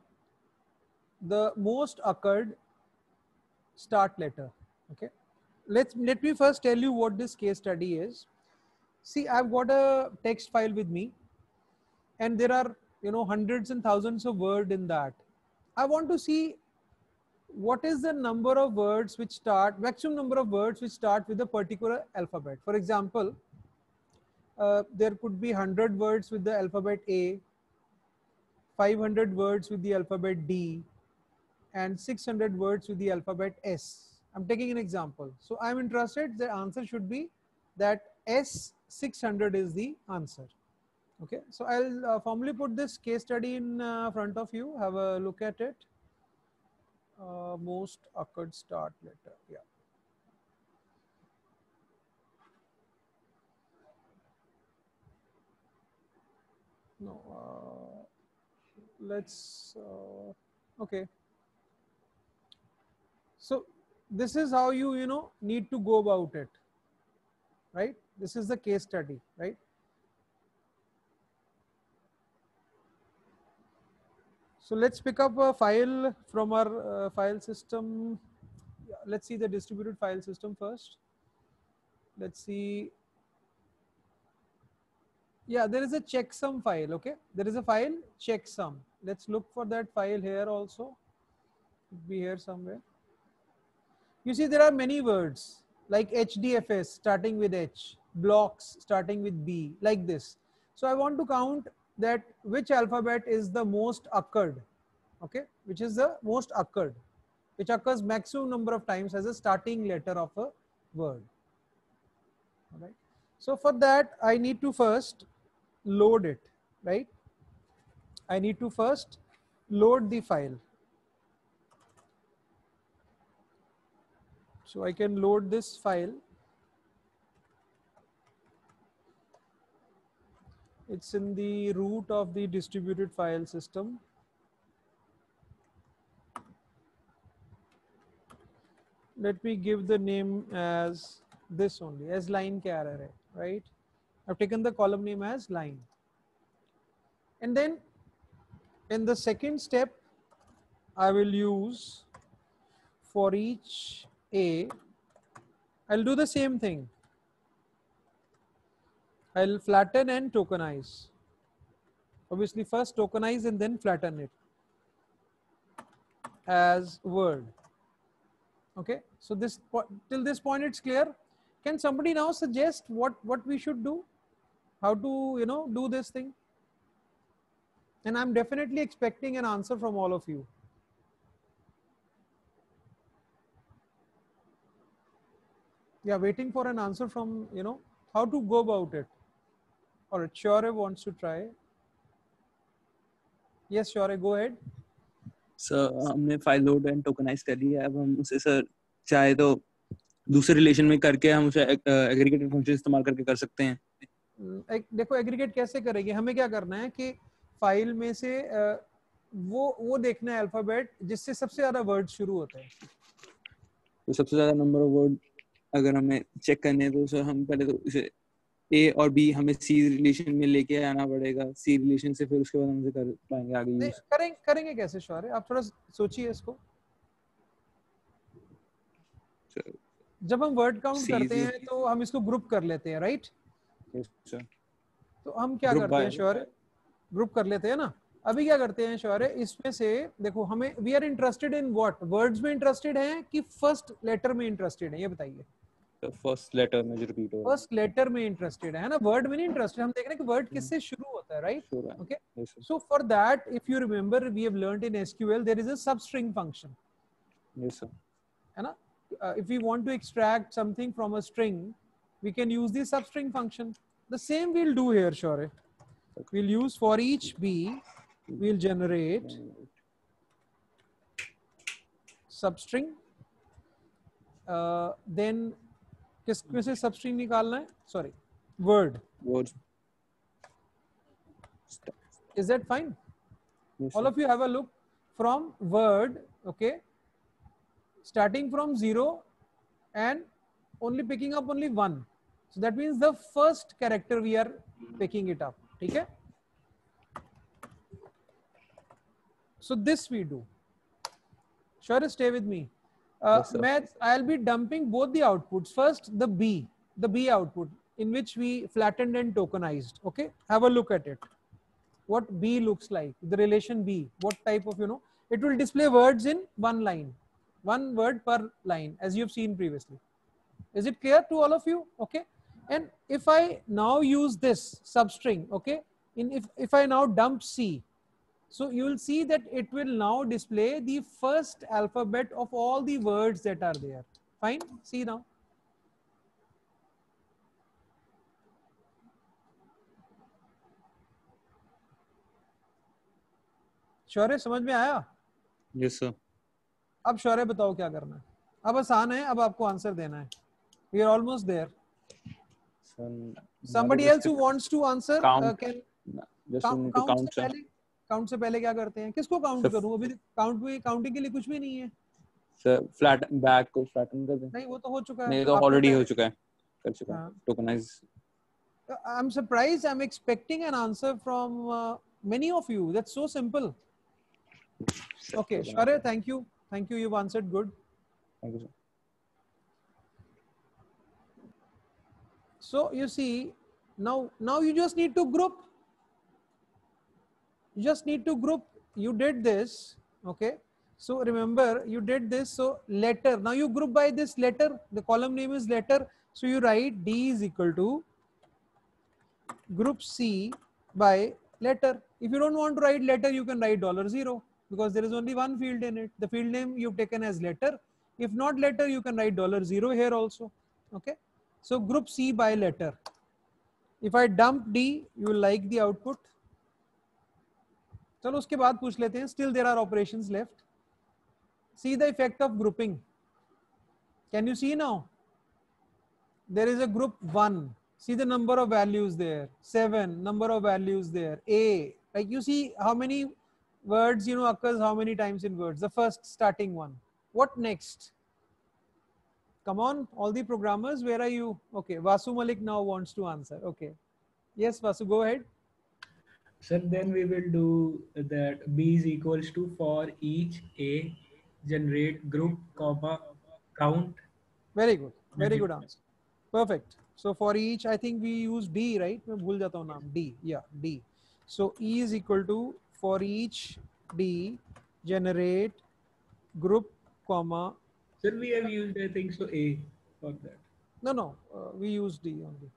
The most occurred start letter. Okay. Let me first tell you what this case study is. See, I've got a text file with me, and there are, you know, hundreds and thousands of words in that. I want to see what is the number of words which start, maximum number of words which start with a particular alphabet. For example, there could be 100 words with the alphabet A, 500 words with the alphabet D, and 600 words with the alphabet S. I'm taking an example. So I'm interested, the answer should be that S600 is the answer. Okay, so I'll formally put this case study in front of you. Have a look at it. Most occurred start letter. Yeah. No. Let's. Okay. So this is how you need to go about it, right? This is the case study, right? So let's pick up a file from our file system. Let's see the distributed file system first. Let's see. Yeah, there is a checksum file. Okay, there is a file checksum. Let's look for that file here also. It'll be here somewhere. You see, there are many words like HDFS starting with H, blocks starting with B, like this. So I want to count that which alphabet is the most occurred, okay, which is the most occurred, which occurs maximum number of times as a starting letter of a word. All right. So for that, I need to first load it, right? I need to first load the file. So I can load this file. It's in the root of the distributed file system. Let me give the name as this only, as line char array, right? I've taken the column name as line. And then in the second step, I will use for each A, I'll do the same thing. I'll flatten and tokenize. Obviously first tokenize and then flatten it as word. Okay, so this till this point it's clear. Can somebody now suggest what we should do? How to do this thing? And I'm definitely expecting an answer from all of you. Yeah, waiting for an answer from how to go about it. All right, Shaurya wants to try. Yes, Shaurya, go ahead. Sir हमने file load and tokenise कर लिया है। अब हम उसे sir चाहे तो दूसरे रिलेशन में करके हम उसे एग्रीगेटेड फंक्शन इस्तेमाल करके कर सकते हैं। देखो एग्रीगेट कैसे करेंगे, हमें क्या करना है कि फाइल में से वो देखना है अल्फाबेट जिससे सबसे ज्यादा वर्ड शुरू होते हैं। तो सबसे ज्यादा नंबर ऑफ वर्ड अगर हमें चेक करने हैं तो सर हम पहले तो इसे ए और बी हमें सी रिलेशन में लेके आना पड़ेगा। सी रिलेशन से फिर उसके बाद हम इसे कर पाएंगे आगे यूज। करेंगे कैसे शौर्य, आप थोड़ा सोचिए इसको। जब हम वर्ड काउंट करते हैं तो हम इसको ग्रुप कर लेते हैं, राइट? तो हम क्या करते हैं शौर्य, ग्रुप कर लेते हैं ना। अभी क्या करते हैं शौर्य, इसमें से देखो हमें we are interested in what, words में इंटरेस्टेड हैं कि फर्स्ट लेटर में इंटरेस्टेड है, ये बताइए। फर्स्ट लेटर में जो रिपीट हो, फर्स्ट लेटर में इंटरेस्टेड है ना, वर्ड में नहीं इंटरेस्टेड। हम देख रहे हैं कि वर्ड किससे शुरू होता है, right? Okay, so for that if you remember we have learned in SQL there is a substring function. Yes sir, है ना? If we want to extract something from a string, we can use the substring function. The same we'll do here, Shaurya. We'll use for each b, we'll generate substring. Then किस में से substring निकालना है? Sorry, word. Word. Is that fine? Yes, all of you have a look from word, okay? Starting from 0 and only picking up only 1. So that means the first character we are picking it up. Okay? So this we do. Sure, stay with me. Yes, Maths, I'll be dumping both the outputs. First, the B output in which we flattened and tokenized. Okay? Have a look at it. What B looks like, the relation B, what type of, it will display words in one line. One word per line, as you've seen previously. Is it clear to all of you? Okay. And if I now use this substring, okay, if I now dump C, so you will see that it will now display the first alphabet of all the words that are there. Fine. See now. शौर्य समझ में आया? Yes sir. अब शौर्य बताओ क्या करना है। अब आसान है, अब आपको आंसर देना है। We are almost there. Somebody else who wants to answer can count से पहले क्या करते हैं? किसको काउंट करूं? अभी काउंटिंग के लिए कुछ भी नहीं है। सर फ्लैट बैक को फ्लैटन कर दें। नहीं, वो तो हो चुका है। नहीं, तो ऑलरेडी हो चुका है, कर चुका है tokenise. I'm surprised. I'm expecting an answer from many of you. That's so simple. Okay, Shaurya, thank you. Thank you. You've answered good. Thank you, sir. So you see, now you just need to group. You just need to group. You did this, okay? So remember, you did this. So letter. Now you group by this letter. The column name is letter. So you write D is equal to group C by letter. If you don't want to write letter, you can write $0 because there is only one field in it. The field name you've taken as letter. If not letter, you can write $0 here also. Okay. So group C by letter. If I dump D, you will like the output. चलो उसके बाद पूछ लेते हैं. Still there are operations left. See the effect of grouping. Can you see now? There is a group 1. See the number of values there. 7, number of values there. A. Like you see how many words, you know, occurs how many times in words. The first starting one. What next? Come on, all the programmers, where are you? Okay, Vasu Malik now wants to answer. Okay. Yes, Vasu, go ahead. Sir, then we will do that B is equals to for each A generate group comma count. Very good. Very good answer. Perfect. So for each, I think we use D, right? मैं भूल जाता हूँ नाम. D. Yeah, D. So E is equal to for each D generate group comma. Sir, we have used, I think so, A for that. No, we use D only.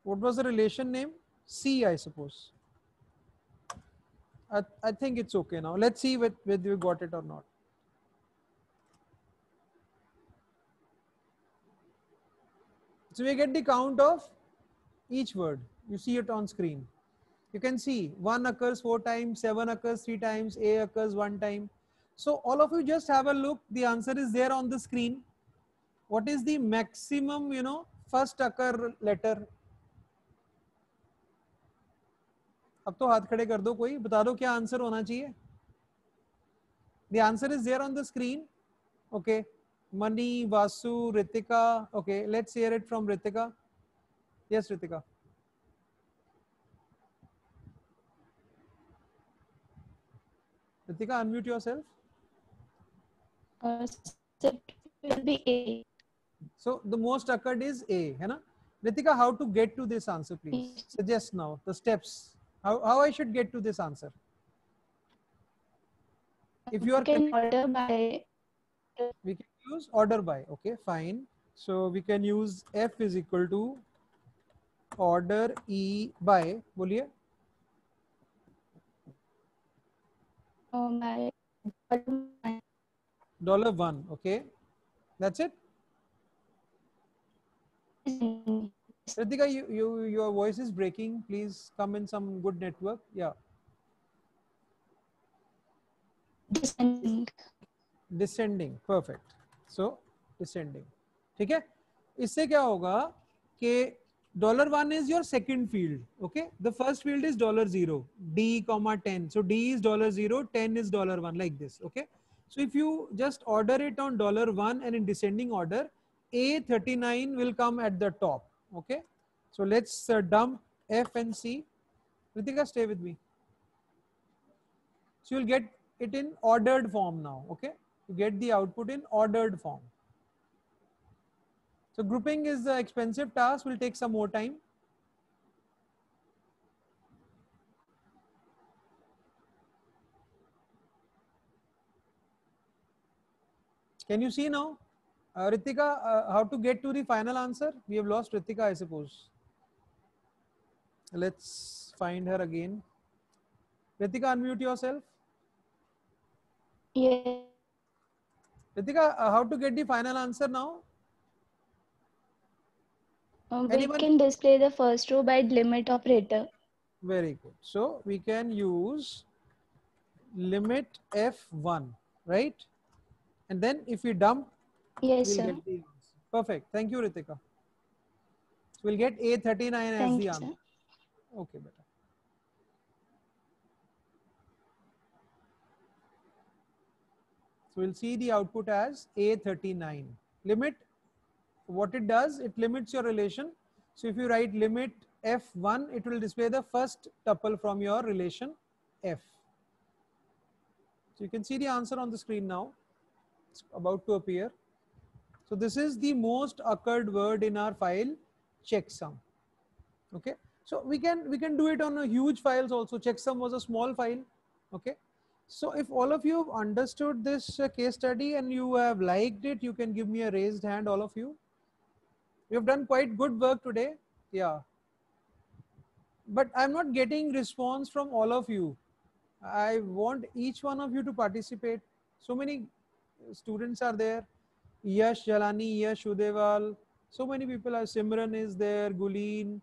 What was the relation name? C, I suppose. I think it's okay now. Let's see whether we got it or not. So we get the count of each word. You see it on screen. You can see 1 occurs 4 times, 7 occurs 3 times, A occurs 1 time. So all of you just have a look. The answer is there on the screen. What is the maximum, you know, first occur letter? अब तो हाथ खड़े कर दो कोई, बता दो क्या आंसर होना चाहिए. The answer is there on the screen. Okay. Mani, Vasu, Ritika. Okay, let's hear it from Ritika. Yes, Ritika. Ritika, unmute yourself. It will be A. So the most occurred is A, है ना? Ritika, how to get to this answer, please? Suggest now the steps. How I should get to this answer? If you are can order by. we can use order by. Okay, fine. So we can use F is equal to order E by. बोलिए. By $1. Okay, that's it. Ritika, your voice is breaking. Please come in some good network. Yeah. Descending. Perfect. So descending. ठीक है. इससे क्या होगा कि $1 is your second field. Okay. The first field is $0, D, 10. So D is $0, 10 is $1, like this. Okay. So if you just order it on $1 and in descending order, A39 will come at the top. Okay. So let's dump F and C. Ritika, stay with me. So you'll get it in ordered form now. Okay. You get the output in ordered form. So grouping is the expensive task, will take some more time. Can you see now? Ritika, how to get to the final answer? We have lost Ritika, I suppose. Let's find her again. Ritika, unmute yourself. Yeah. Ritika, how to get the final answer now? We Anyone? can display the first row by limit operator. Very good. So we can use limit F1, right? And then if we dump, Yes, we'll sir. get the answer. Perfect. Thank you, Ritika. So we'll get A39 as Thank the you, answer. sir. Okay, beta. So we'll see the output as A39. Limit, what it does, it limits your relation. So if you write limit F1, it will display the first tuple from your relation F. So you can see the answer on the screen now. It's about to appear. So this is the most occurred word in our file checksum. Okay. So we can do it on a huge files also. Checksum was a small file. Okay. So if all of you have understood this case study and you have liked it, you can give me a raised hand, all of you. You have done quite good work today. Yeah. But I'm not getting response from all of you. I want each one of you to participate. So many students are there. Yash Jalani, Yash Udewal, So many people are, Simran is there, Guleen,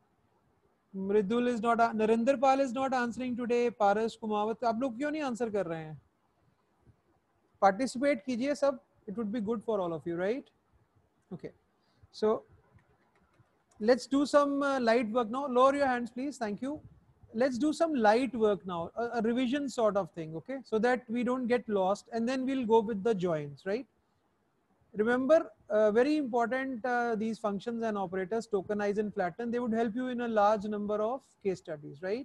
Mridul is not, Narinder Pal is not answering today, Paras Kumawat. आप लोग क्यों नहीं answer कर रहे हैं? Participate कीजिए सब. It would be good for all of you, right? Okay. So let's do some light work now. Lower your hands, please. Thank you. Let's do some light work now, a revision sort of thing, okay? So that we don't get lost, and then we'll go with the joins, right? Remember, very important, these functions and operators, tokenize and flatten, they would help you in a large number of case studies, right?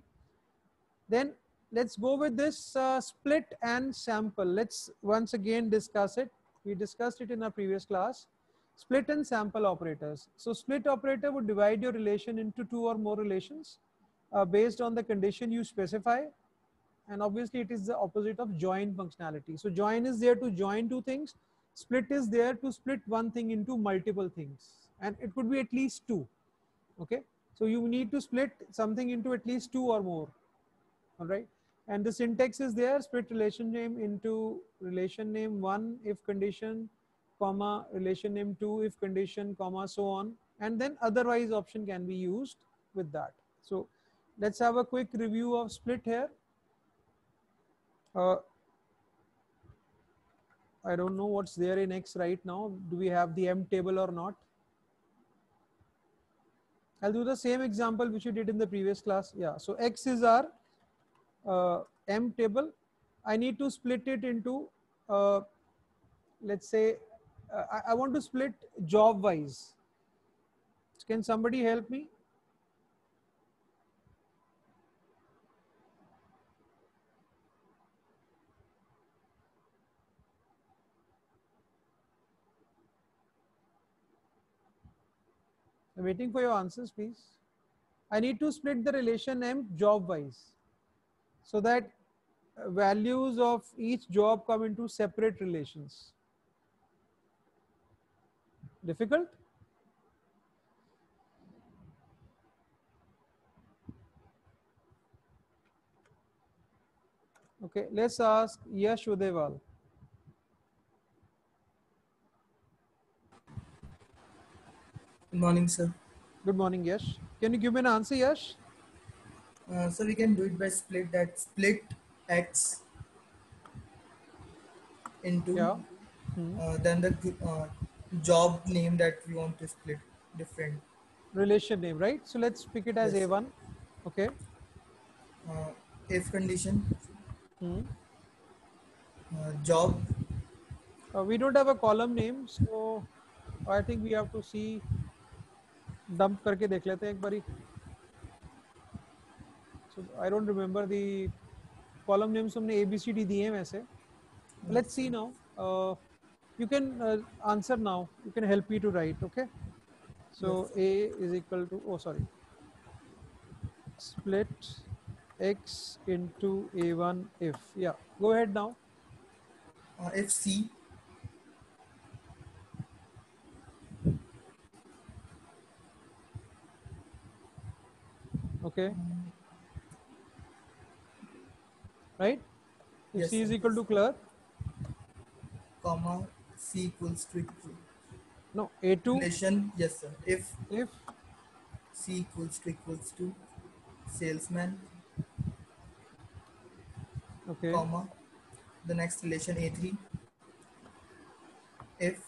Then let's go with this split and sample. Let's once again discuss it. We discussed it in our previous class. Split and sample operators. So split operator would divide your relation into two or more relations based on the condition you specify. And obviously it is the opposite of join functionality. So join is there to join two things. Split is there to split one thing into multiple things. And it could be at least two. Okay. So you need to split something into at least two or more. All right. And the syntax is there, split relation name into relation name 1 if condition, comma, relation name 2 if condition, comma, so on. And then otherwise option can be used with that. So let's have a quick review of split here. I don't know what's there in X right now. Do we have the M table or not? I'll do the same example which you did in the previous class. Yeah, so X is our M table. I need to split it into, let's say, I want to split job wise. Can somebody help me? I'm waiting for your answers, please. I need to split the relation M job wise so that values of each job come into separate relations. Difficult? Okay, let's ask Yash Udewal. Good morning, sir. Good morning, Yash. Can you give me an answer, Yash? So we can do it by split, that split X into Yeah. then the job name that we want to split different. Relation name, right? So let's pick it as Yes. A1. Okay. If condition, job. We don't have a column name, so I think we have to see. Dump करके देख लेते हैं एक बारी. So I don't remember the column names. हमने ABCD दिए हैं वैसे. Let's see now. You can answer now. You can help me to write. Okay. So Yes. A is equal to, oh sorry, split X into A1 if. Yeah. Go ahead now. If C. Okay. Right? If Yes, C is sir. equal to clerk. Comma C equals to equal. No, A2. Relation, yes, sir. If C equals to salesman. Okay. Comma the next relation A3. If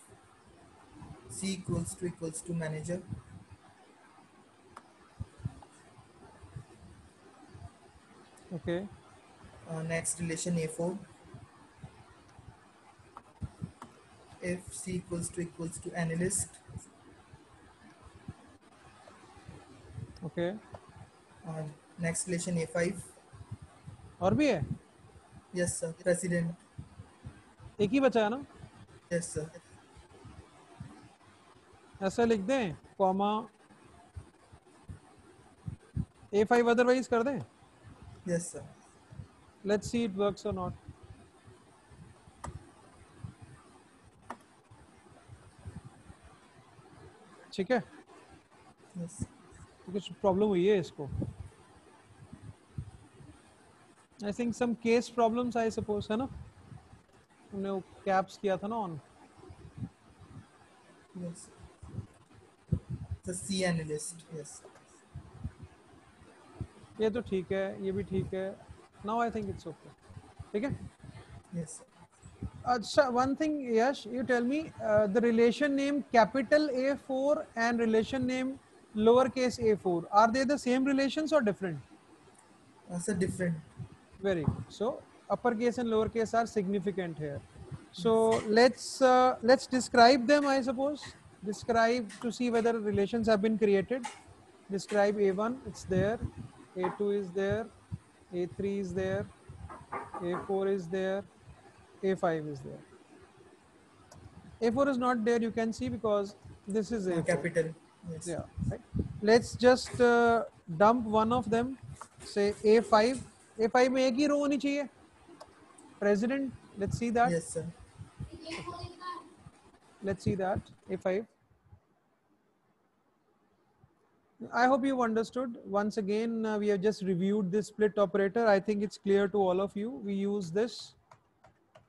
C equals to manager. Okay. Next relation A4. If C equals to analyst. Okay. Next relation A5. और भी है? Yes, sir. President. एक ही बचा है ना? Yes, sir. ऐसा लिख दें, कॉमा A5 otherwise कर दें? Yes, sir. Let's see it works or not. ठीक है? Yes. कुछ प्रॉब्लम हुई है इसको. I think some case problems I suppose है ना? हमने वो कैप्स किया था ना on. Yes. The C analyst. Yes. ये तो ठीक है, ये भी ठीक है. Now I think it's okay. ठीक है. Yes. So one thing, Yash, you tell me the relation name capital A4 and relation name lowercase a4, are they the same relations or different? So different. Very good. So uppercase and lowercase are significant here. So let's describe them, I suppose. Describe to see whether relations have been created. Describe A1, it's there. A2 is there. A3 is there. A4 is there. A5 is there. A4 is not there, you can see, because this is A4. Capital. Yes. Yeah, right. Let's just dump one of them. Say A5. A5 में एक ही row होनी चाहिए. President. Let's see that. Yes, sir. Let's see that. A5. I hope you've understood. Once again, we have just reviewed this split operator. I think it's clear to all of you. We use this.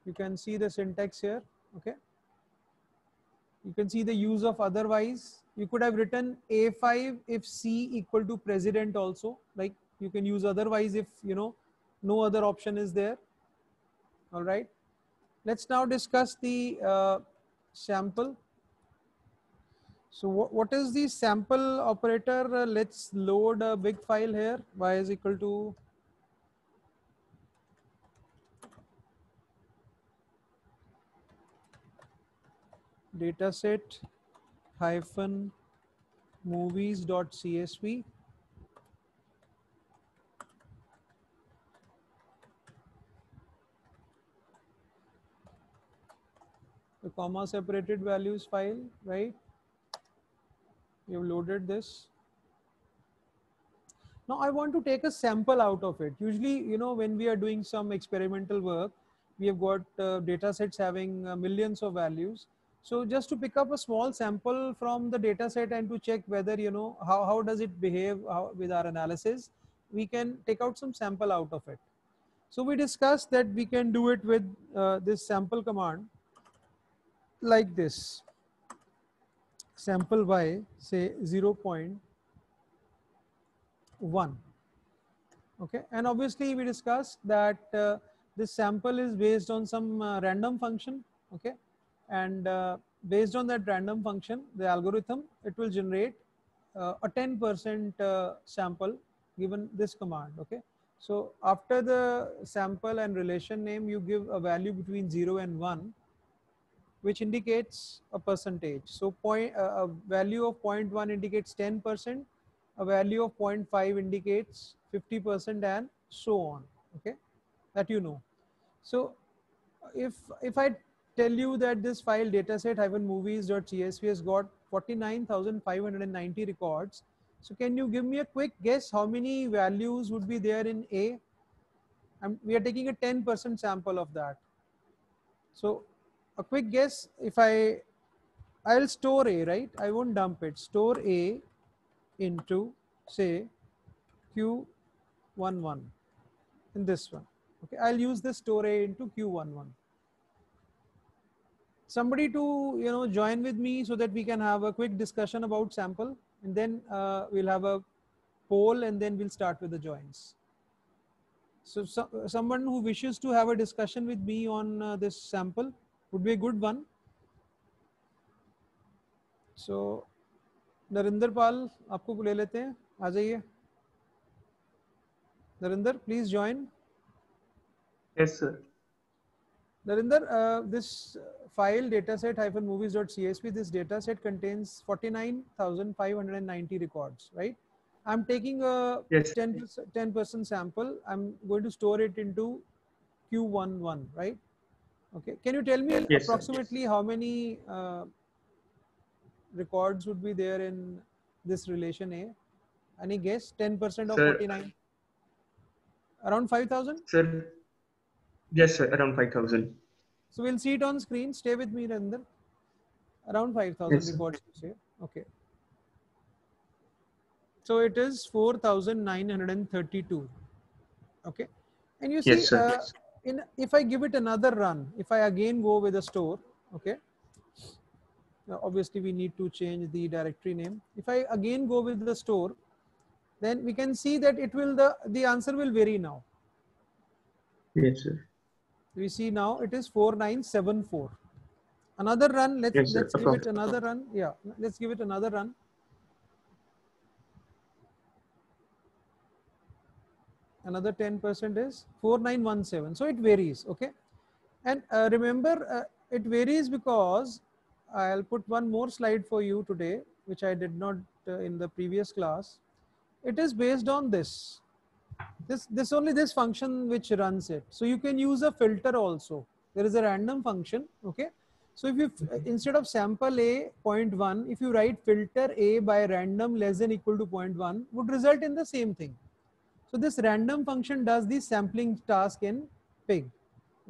You can see the syntax here. Okay. You can see the use of otherwise. You could have written A5 if C equal to president also. Like you can use otherwise if, you know, no other option is there. All right. Let's now discuss the sample. So what is the sample operator? Let's load a big file here. Y is equal to dataset hyphen movies.csv. The comma separated values file, right? You've loaded this. Now I want to take a sample out of it. Usually, you know, when we are doing some experimental work, we have got data sets having millions of values. So just to pick up a small sample from the data set and to check whether, you know, how does it behave with our analysis, we can take out some sample out of it. So we discussed that we can do it with this sample command like this. Sample y, say 0.1. Okay, and obviously we discussed that this sample is based on some random function. Okay, and based on that random function, the algorithm, it will generate a 10% sample given this command. Okay, so after the sample and relation name, you give a value between 0 and 1, which indicates a percentage. So a value of 0.1 indicates 10%, a value of 0.5 indicates 50%, and so on. Okay, that you know. So if I tell you that this file dataset-movies.csv has got 49,590 records, so can you give me a quick guess how many values would be there in A? We are taking a 10% sample of that. So a quick guess, if I'll store A, right? I won't dump it. Store A into, say, Q11 in this one. Okay, I'll use this store A into Q11. Somebody to, you know, join with me so that we can have a quick discussion about sample, and then we'll have a poll, and then we'll start with the joins. So someone who wishes to have a discussion with me on this sample would be a good one. So Narinder पाल आपको ले लेते हैं, आ जाइए. Narinder, please join. Yes, sir. Narinder, this file dataset-movies.csv, this dataset contains 49,590 records, right? I'm taking a 10% sample. I'm going to store it into Q11, right? Okay. Can you tell me approximately how many records would be there in this relation A? Any guess? 10% of 49? Around 5,000? Sir, yes, sir, around 5,000. So we'll see it on screen. Stay with me, Narinder. Around 5,000 records, you say. Okay. So it is 4,932. Okay. And you see, if I give it another run, if I again go with a store, okay, Obviously, we need to change the directory name. If I again go with the store, then we can see that it will the answer will vary now. Yes, sir. We see now it is 4974. Another run. Yes, sir. Let's give it another run. Yeah, let's give it another run. Another 10% is 4917. So it varies. Okay, and remember it varies because I'll put one more slide for you today, which I did not in the previous class. It is based on this only this function which runs it. So you can use a filter also. There is a random function. Okay, so if you instead of sample a 0.1, if you write filter a by random less than equal to 0.1, would result in the same thing. So this random function does the sampling task in pig.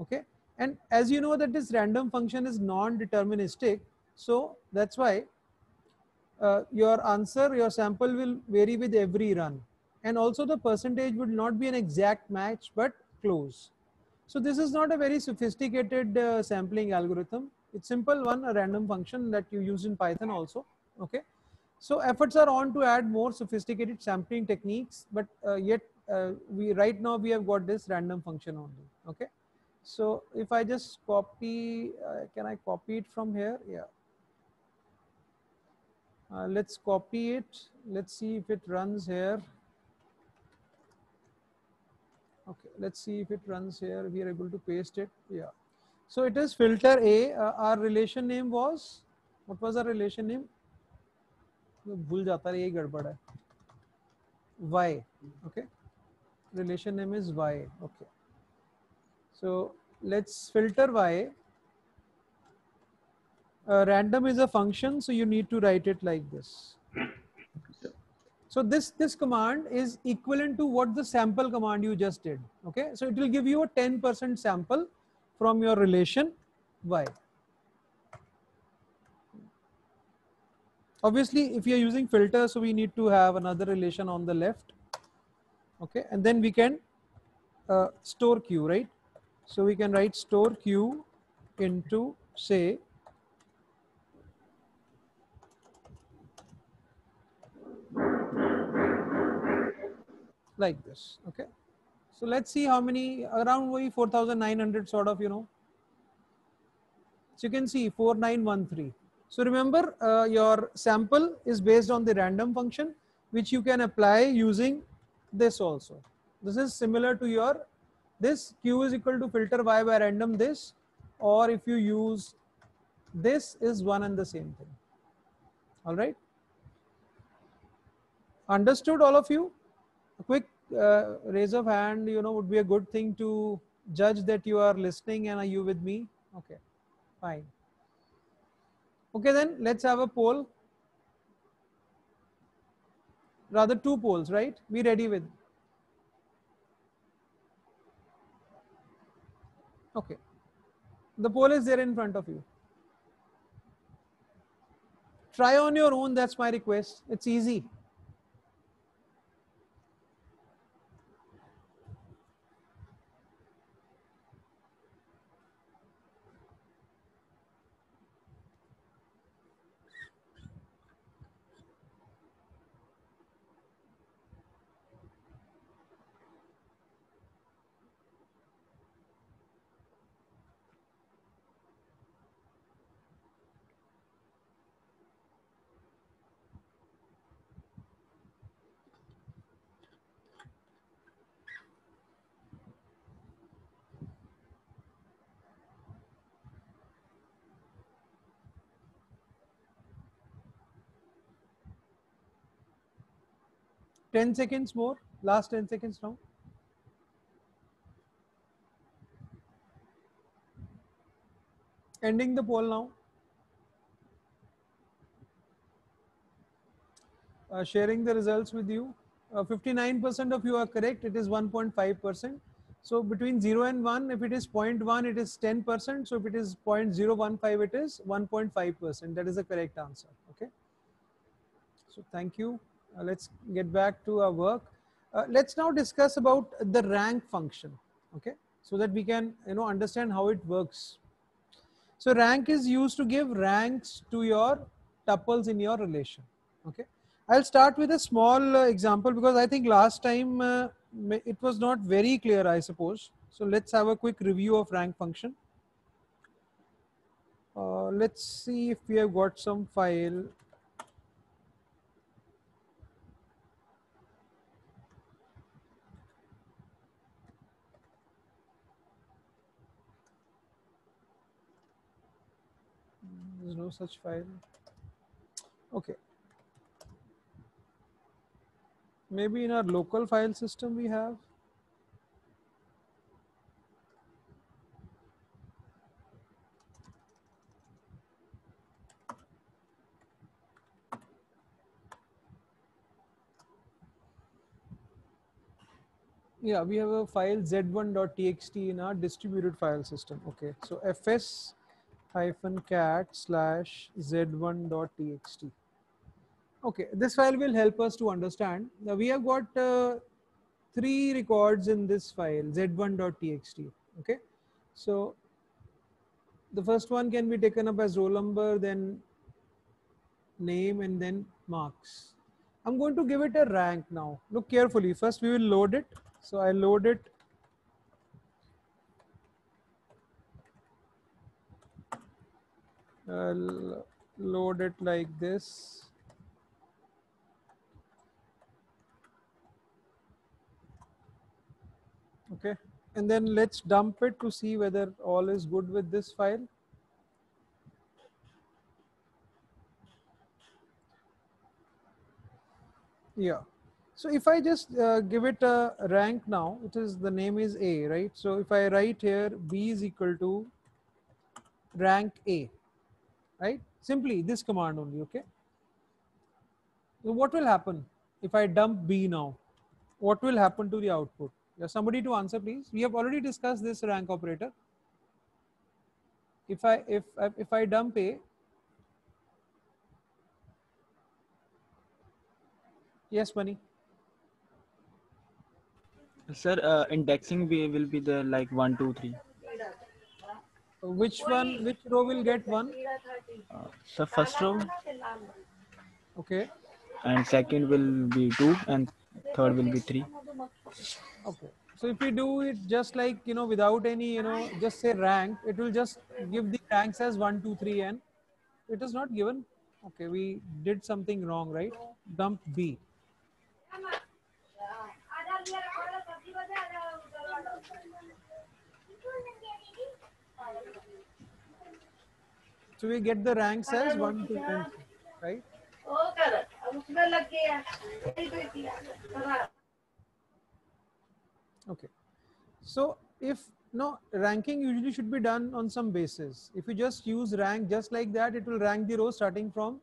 Okay, and as you know that this random function is non-deterministic, so that's why your answer, your sample will vary with every run, and also the percentage would not be an exact match but close. So this is not a very sophisticated sampling algorithm. It's simple one, a random function that you use in Python also. Okay, so efforts are on to add more sophisticated sampling techniques, but yet we right now we have got this random function only. Okay, so if I just copy, can I copy it from here? Yeah. Let's copy it. Let's see if it runs here. Okay, let's see if it runs here. We are able to paste it. Yeah. So it is filter A. Our relation name was, what was our relation name? भूल जाता है, यही गड़बड़ है. Y. Okay. Relation name is Y. Okay. So let's filter Y. Random is a function, so you need to write it like this. So this command is equivalent to what the sample command you just did. Okay, so it will give you a 10% sample from your relation Y. Obviously, if you are using filter, so we need to have another relation on the left. Okay, and then we can store Q, right? So we can write store Q into, say, like this. Okay, so let's see how many, around 4,900 sort of, you know. So you can see 4913. So remember, your sample is based on the random function, which you can apply using this also. This is similar to your, this Q is equal to filter Y by random this, or if you use this is one and the same thing. All right. Understood, all of you? A quick raise of hand, you know, would be a good thing to judge that you are listening and are you with me? Okay, fine. Okay, then let's have a poll. Rather two polls, right? Be ready with. Okay. The poll is there in front of you. Try on your own, that's my request. It's easy. Ten seconds more. Last 10 seconds now. Ending the poll now. Sharing the results with you. 59% of you are correct. It is 1.5%. So between 0 and 1, if it is 0.1, it is 10%. So if it is 0.015, it is 1.5%. That is the correct answer. Okay. So thank you. Let's get back to our work. Let's now discuss about the rank function. Okay. So that we can, you know, understand how it works. So rank is used to give ranks to your tuples in your relation. Okay, I'll start with a small example because I think last time it was not very clear, I suppose. So let's have a quick review of rank function. Let's see if we have got some file. There's no such file. Okay. Maybe in our local file system we have. Yeah, we have a file z1.txt in our distributed file system. Okay, so fs-cat/z1.txt. Okay, this file will help us to understand. Now we have got 3 records in this file z1.txt. Okay, so the first one can be taken up as roll number, then name, and then marks. I'm going to give it a rank now. Look carefully. First we will load it. So I load it. I'll load it like this. Okay, and then let's dump it to see whether all is good with this file. Yeah, so if I just give it a rank now, it is, the name is A, right? So if I write here B is equal to rank A, right? Simply this command only. Okay, so what will happen if I dump B now? What will happen to the output? Somebody to answer, please. We have already discussed this rank operator. If I dump A, yes, Bunny. Sir, indexing will be the like 1, 2, 3. Which one? Which row will get 1? So first row. Okay. And second will be 2, and third will be 3. Okay. So if we do it just like, without any, just say rank, it will just give the ranks as 1, 2, 3, and it is not given. Okay, we did something wrong, right? Dump B. So we get the ranks as 1, 2, and 3, right? Okay. So if ranking usually should be done on some basis. If you just use rank just like that, it will rank the row starting from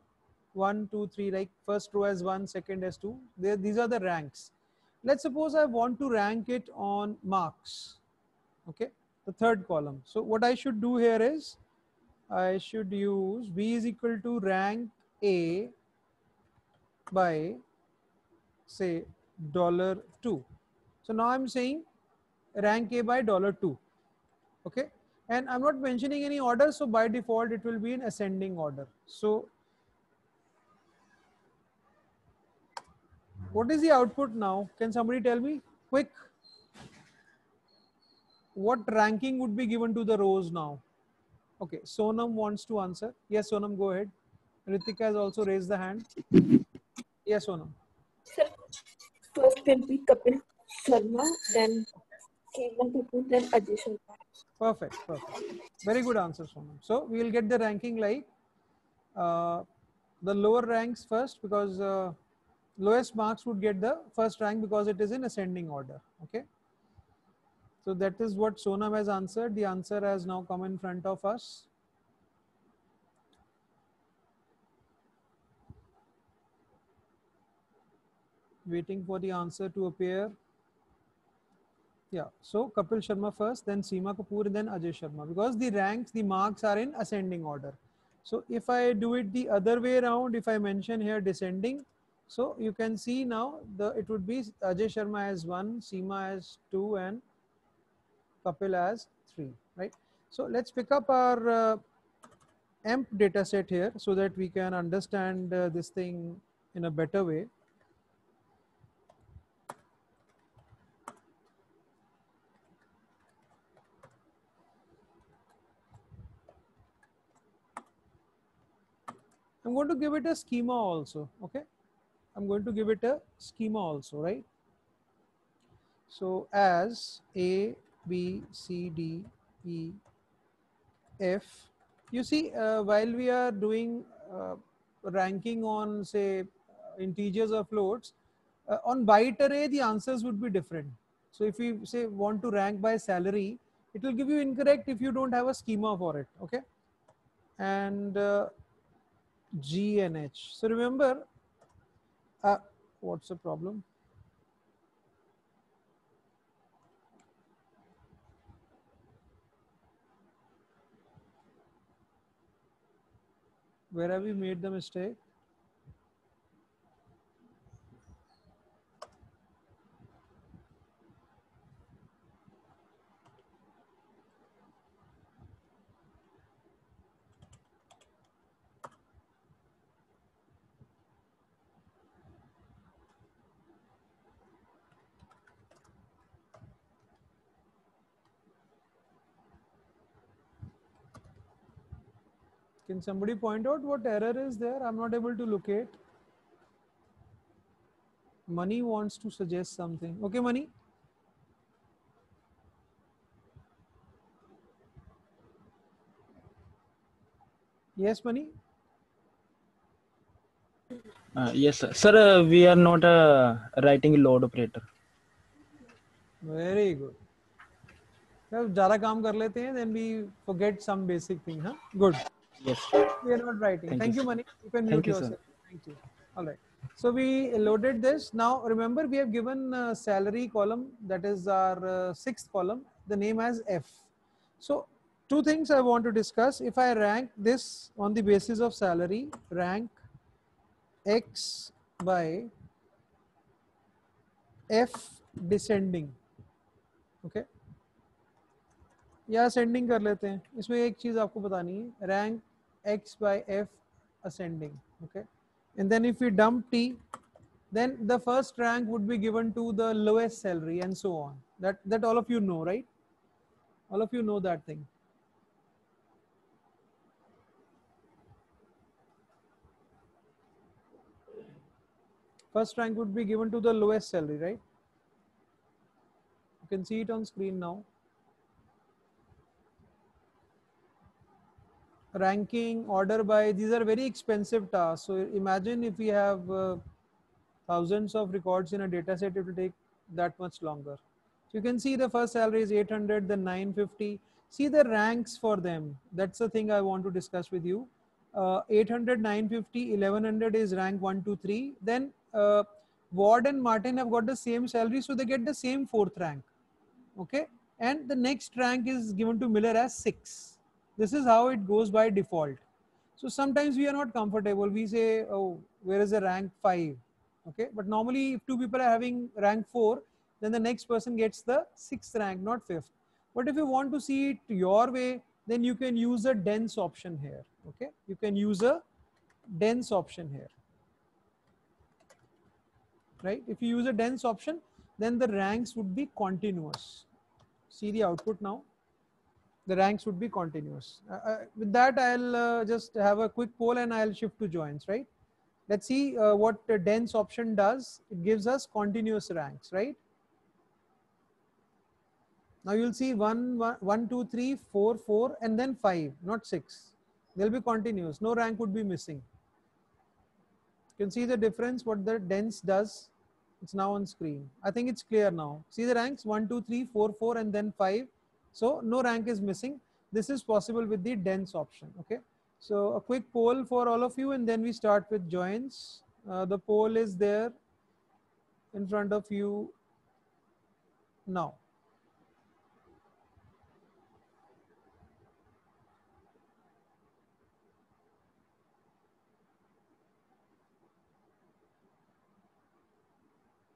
1, 2, 3, like first row as 1, second as 2. These are the ranks. Let's suppose I want to rank it on marks. Okay, the third column. So what I should do here is I should use B is equal to rank A by, say, $2. So now I'm saying rank A by $2. Okay, and I'm not mentioning any order, so by default it will be in ascending order. So what is the output now? Can somebody tell me quick? What ranking would be given to the rows now? Okay, Sonam wants to answer. Yes, Sonam, go ahead. Ritika has also raised the hand. Yes, Sonam. Sir, first will be Kapil Sharma, then Keval Kapoor, then Ajay Sharma. Perfect, perfect. Very good answer, Sonam. So we will get the ranking like the lower ranks first, because lowest marks would get the first rank because it is in ascending order. Okay. So that is what Sonam has answered. The answer has now come in front of us. Waiting for the answer to appear. Yeah, so Kapil Sharma first, then Seema Kapoor, then Ajay Sharma, because the ranks, the marks are in ascending order. So if I do it the other way around, if I mention here descending, so you can see now it would be Ajay Sharma as 1, Seema as 2, and Kapil as 3, right? So let's pick up our emp data set here so that we can understand this thing in a better way. I'm going to give it a schema also, okay? I'm going to give it a schema also, right? So as A, B, C, D, E, F, you see, while we are doing ranking on, say, integers or floats, on byte array, the answers would be different. So if we say want to rank by salary, it will give you incorrect if you don't have a schema for it, okay? And G and H. So remember, what's the problem? Where have we made the mistake? Can somebody point out what error is there? I'm not able to locate. Money wants to suggest something. Okay, Money? Yes, Money? Yes, sir. Sir, we are not writing load operator. Very good. जब ज़्यादा काम कर लेते हैं, then we forget some basic thing, huh? Good. Yes. We are not writing. Thank you, Money. You can mute Thank you, sir. yourself. Thank you. All right. So we loaded this. Now remember, we have given salary column, that is our sixth column, the name as F. So two things I want to discuss. If I rank this on the basis of salary, rank X by F descending. Okay. या ascending कर लेते हैं. इसमें एक चीज आपको बतानी है, rank x by f ascending, okay? And then if we dump t, then the first rank would be given to the lowest salary and so on. That all of you know, right? All of you know that thing. First rank would be given to the lowest salary, right? You can see it on screen now. Ranking, order by, these are very expensive tasks. So imagine if we have thousands of records in a data set, it will take that much longer. So you can see the first salary is 800, then 950. See the ranks for them. That's the thing I want to discuss with you. 800, 950, 1100 is rank 1, 2, 3. Then Ward and Martin have got the same salary, so they get the same fourth rank. Okay, and the next rank is given to Miller as 6. This is how it goes by default. So sometimes we are not comfortable. We say, oh, where is the rank 5? Okay, but normally if two people are having rank 4, then the next person gets the 6th rank, not 5th. But if you want to see it your way, then you can use a dense option here. Okay, you can use a dense option here. Right? If you use a dense option, then the ranks would be continuous. See the output now. The ranks would be continuous. With that, I'll just have a quick poll and I'll shift to joins, right? Let's see what the dense option does. It gives us continuous ranks, right? Now you'll see 1, 2, 3, 4, 4, and then 5, not 6. They'll be continuous. No rank would be missing. You can see the difference, what the dense does. It's now on screen. I think it's clear now. See the ranks 1, 2, 3, 4, 4, and then 5. So no rank is missing. This is possible with the dense option. Okay. So a quick poll for all of you, and then we start with joins. The poll is there in front of you now.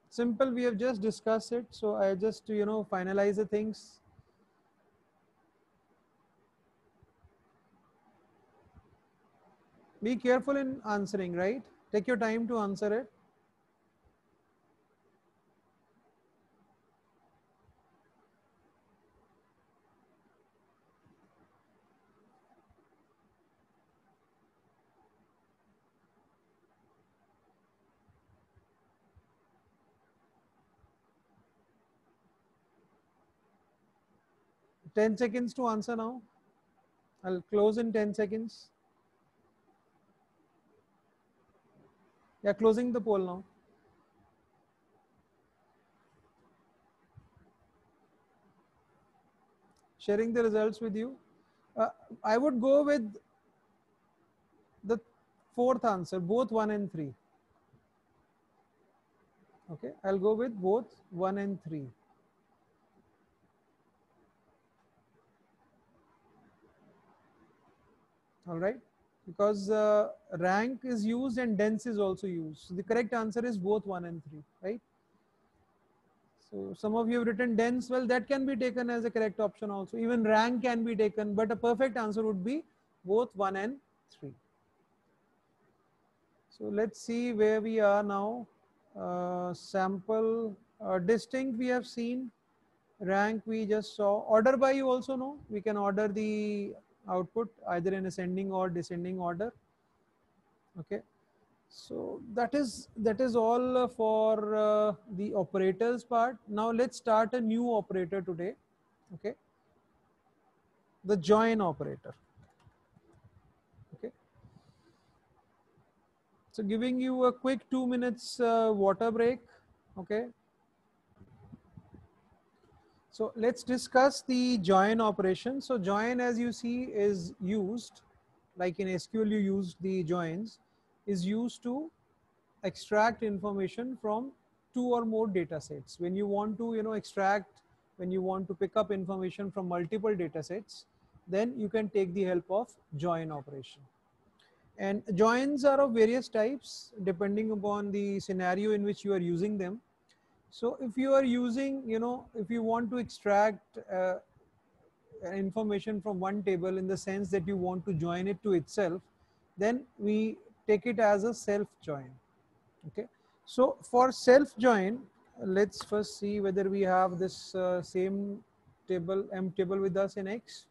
Simple, we have just discussed it. So I just, finalize the things. Be careful in answering, right? Take your time to answer it. Ten seconds to answer now. I'll close in 10 seconds. Yeah, closing the poll now. Sharing the results with you. I would go with the fourth answer, both 1 and 3. Okay, I'll go with both 1 and 3. All right, because rank is used and dense is also used. So the correct answer is both 1 and 3, right? So some of you have written dense. Well, that can be taken as a correct option also. Even rank can be taken, but a perfect answer would be both 1 and 3. So let's see where we are now. Sample, distinct we have seen. Rank we just saw. Order by you also know. We can order the output either in ascending or descending order. Okay. So that is all for the operators part. Now let's start a new operator today. Okay. The join operator. Okay. So giving you a quick 2 minutes water break. Okay. So let's discuss the join operation. So join, as you see, is used, like in SQL you use the joins, is used to extract information from 2 or more data sets. When you want to extract, when you want to pick up information from multiple data sets, then you can take the help of join operation. And joins are of various types depending upon the scenario in which you are using them. So if you are using, if you want to extract information from one table in the sense that you want to join it to itself, then we take it as a self join. Okay. So for self join, let's first see whether we have this same table, M table with us in X.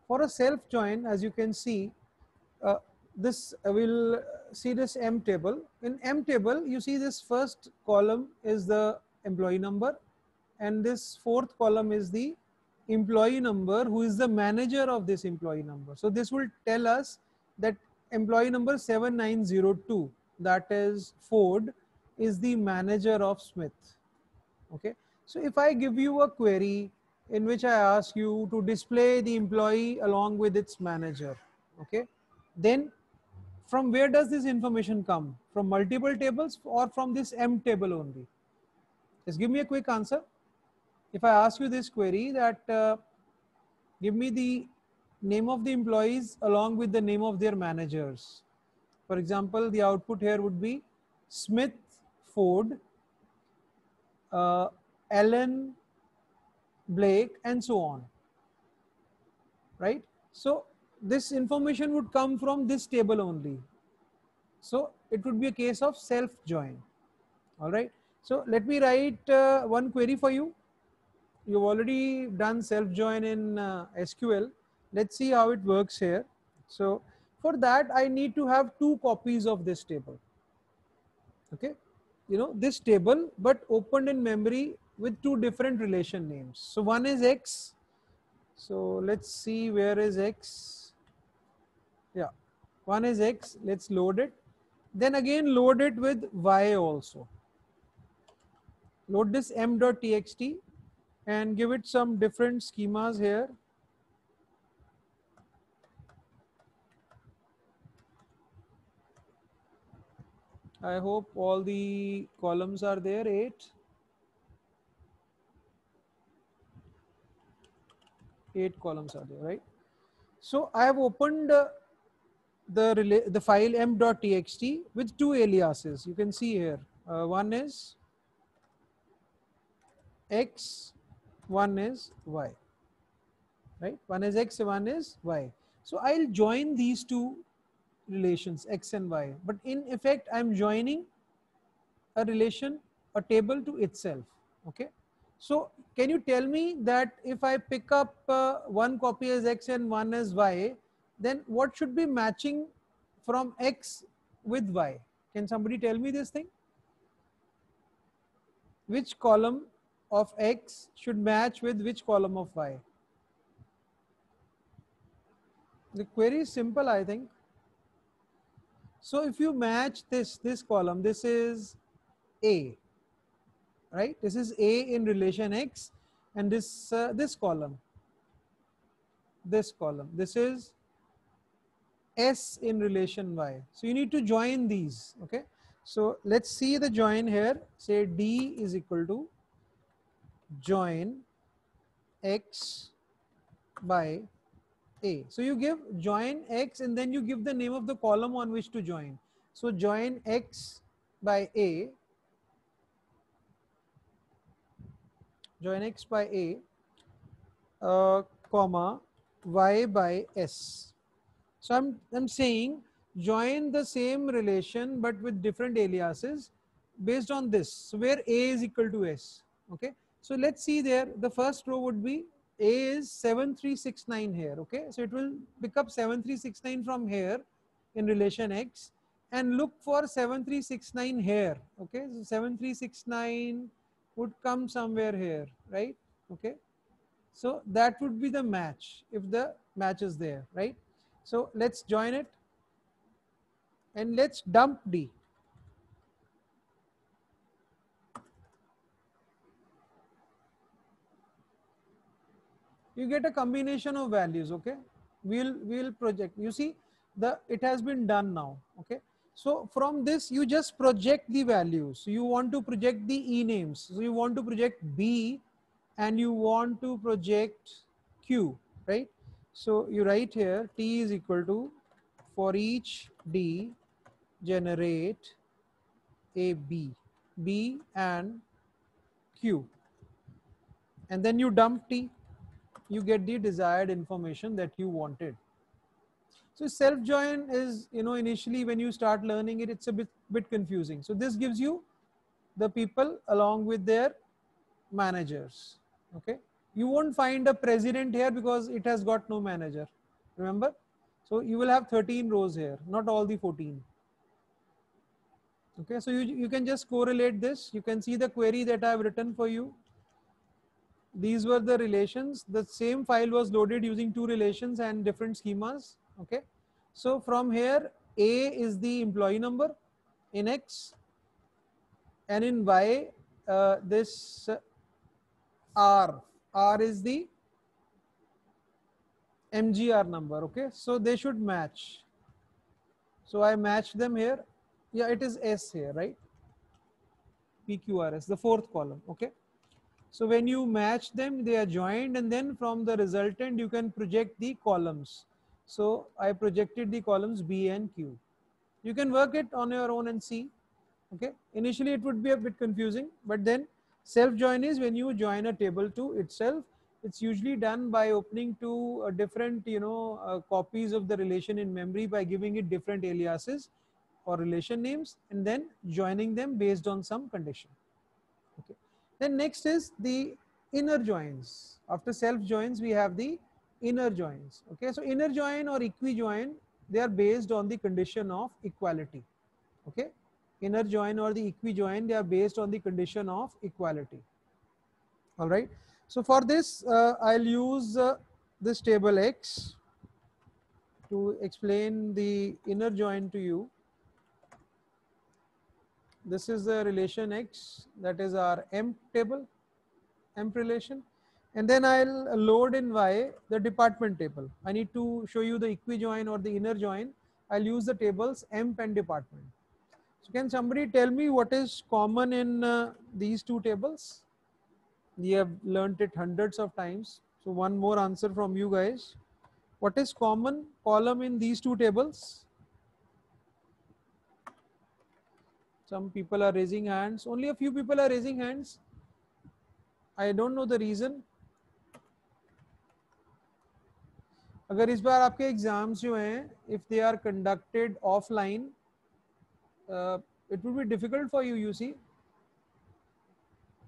For a self join, as you can see, this will see this M table. In M table, you see this first column is the employee number, and this fourth column is the employee number who is the manager of this employee number. So this will tell us that employee number 7902, that is Ford, is the manager of Smith. Okay. So if I give you a query in which I ask you to display the employee along with its manager, okay, then from where does this information come? From multiple tables or from this M table only? Just give me a quick answer. If I ask you this query that give me the name of the employees along with the name of their managers. For example, the output here would be Smith, Ford, Allen, Blake, and so on. Right? So this information would come from this table only. So it would be a case of self join. All right. So let me write one query for you. You've already done self join in SQL. Let's see how it works here. So for that, I need to have 2 copies of this table. Okay. This table, but opened in memory with 2 different relation names. So one is X. So let's see, where is X? Yeah, one is X. Let's load it. Then again load it with Y also. Load this m.txt and give it some different schemas here. I hope all the columns are there, 8. Eight columns are there, right? So I have opened the file m.txt with 2 aliases. You can see here. One is X, one is Y. Right? One is X, one is Y. So I'll join these 2 relations x and y, but in effect I'm joining a relation, a table to itself. Okay, so can you tell me that if I pick up one copy as x and one as y, then what should be matching from x with y? Can somebody tell me this thing? Which column of x should match with which column of y? The query is simple, I think. So if you match this column, this is A, right? This is A in relation X, and this column, this is S in relation Y. So you need to join these. Okay. So let's see the join here. Say D is equal to join X by A. So you give join X and then you give the name of the column on which to join. So join X by A, join X by A, comma, Y by S. So I'm saying join the same relation but with different aliases based on this. So where A is equal to S. Okay. So let's see there. The first row would be A is 7369 here. Okay. So it will pick up 7369 from here in relation X and look for 7369 here. Okay. So 7369 would come somewhere here, right? Okay. So that would be the match if the match is there, right? So let's join it and let's dump D. You get a combination of values. Okay, we'll project. You see, it has been done now. Okay, so from this you just project the values. So you want to project the E names. So you want to project B and you want to project Q, right? So you write here T is equal to, for each D generate A B and Q, and then you dump T, you get the desired information that you wanted. So self join is, initially when you start learning it, it's a bit confusing. So this gives you the people along with their managers. Okay, you won't find a president here because it has got no manager, remember? So you will have 13 rows here, not all the 14. Okay, so you can just correlate this. You can see the query that I have written for you. These were the relations. The same file was loaded using two relations and different schemas. Okay, so from here A is the employee number in X, and in Y this R is the MGR number. Okay, so they should match. So I matched them here. Yeah, it is S here, right? PQRS, the fourth column. Okay, so when you match them, they are joined, and then from the resultant you can project the columns. So I projected the columns B and Q. You can work it on your own and see. Okay, initially it would be a bit confusing, but then self join is when you join a table to itself. It's usually done by opening two different copies of the relation in memory by giving it different aliases or relation names and then joining them based on some condition. Okay. Then next is the inner joins. After self joins, we have the inner joins. Okay, so inner join or equi-join, they are based on the condition of equality. Okay, inner join or the equi-join, they are based on the condition of equality. All right. So for this, I'll use this table X to explain the inner join to you. This is the relation X, that is our emp table, emp relation. And then I'll load in Y the department table. I need to show you the equi-join or the inner join. I'll use the tables emp and department. So can somebody tell me what is common in these two tables? We have learnt it hundreds of times. So one more answer from you guys. What is common column in these two tables? Some people are raising hands. Only a few people are raising hands. I don't know the reason. अगर इस बार आपके exams जो हैं if they are conducted offline it will be difficult for you, you see.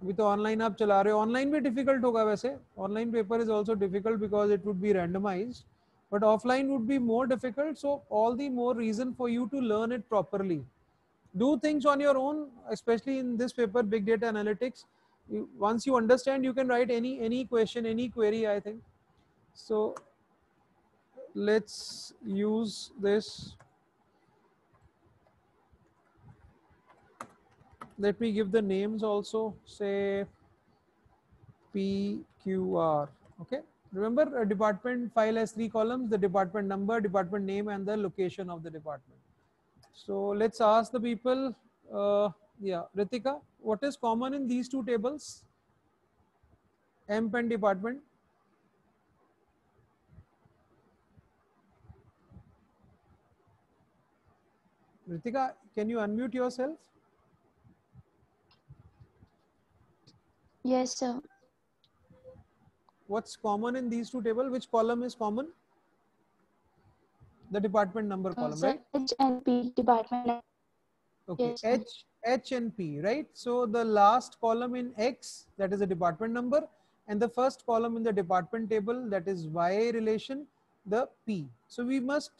अभी तो online आप चला रहे हो, ऑनलाइन भी डिफिकल्ट होगा वैसे, online paper is also difficult because it would be randomized, but offline would be more difficult, so all the more reason for you to learn it properly. Do things on your own, especially in this paper, big data analytics. Once you understand, you can write any question, any query, I think. So let's use this. Let me give the names also, say PQR. Okay, remember a department file has 3 columns: the department number, department name, and the location of the department. So let's ask the people, yeah, Ritika, what is common in these two tables, emp and department? Ritika, can you unmute yourself? Yes, sir. What's common in these two tables? Which column is common? The department number column, Sir, right? H and P department. Okay, Yes, sir. H and P, right? So the last column in X, that is a department number, and the first column in the department table, that is Y relation, the P. So we must,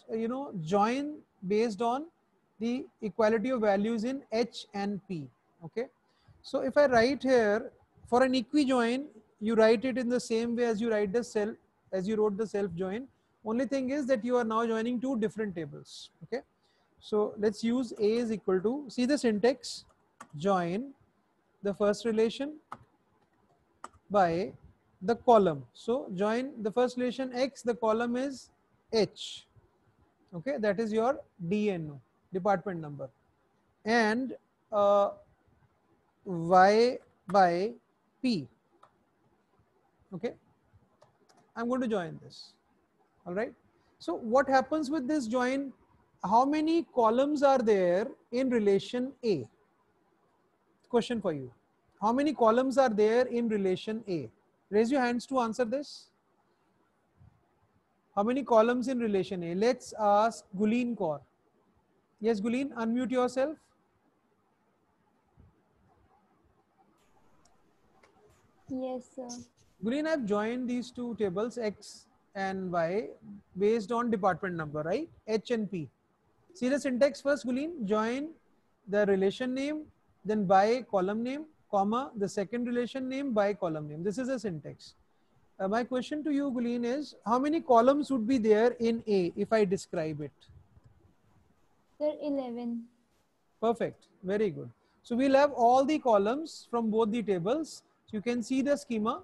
join based on the equality of values in H and P. Okay. So if I write here for an equijoin, you write it in the same way as you write the self, as you wrote the self join. Only thing is that you are now joining two different tables. Okay. So let's use A is equal to, see the syntax, join the first relation by the column. So join the first relation X, the column is H. Okay, that is your DNO, department number, and Y by P. Okay, I'm going to join this. All right. So what happens with this join? How many columns are there in relation A? Question for you. How many columns are there in relation A? Raise your hands to answer this. How many columns in relation A? Let's ask Guleen Kaur. Yes, Guleen, unmute yourself. Yes, sir. Guleen, I've joined these two tables, X and Y, based on department number, right? H and P. See the syntax first, Guleen. Join the relation name, then by column name, comma, the second relation name by column name. This is a syntax. My question to you, Guleen, is how many columns would be there in A if I describe it? Sir, 11. Perfect. Very good. So we'll have all the columns from both the tables. So you can see the schema,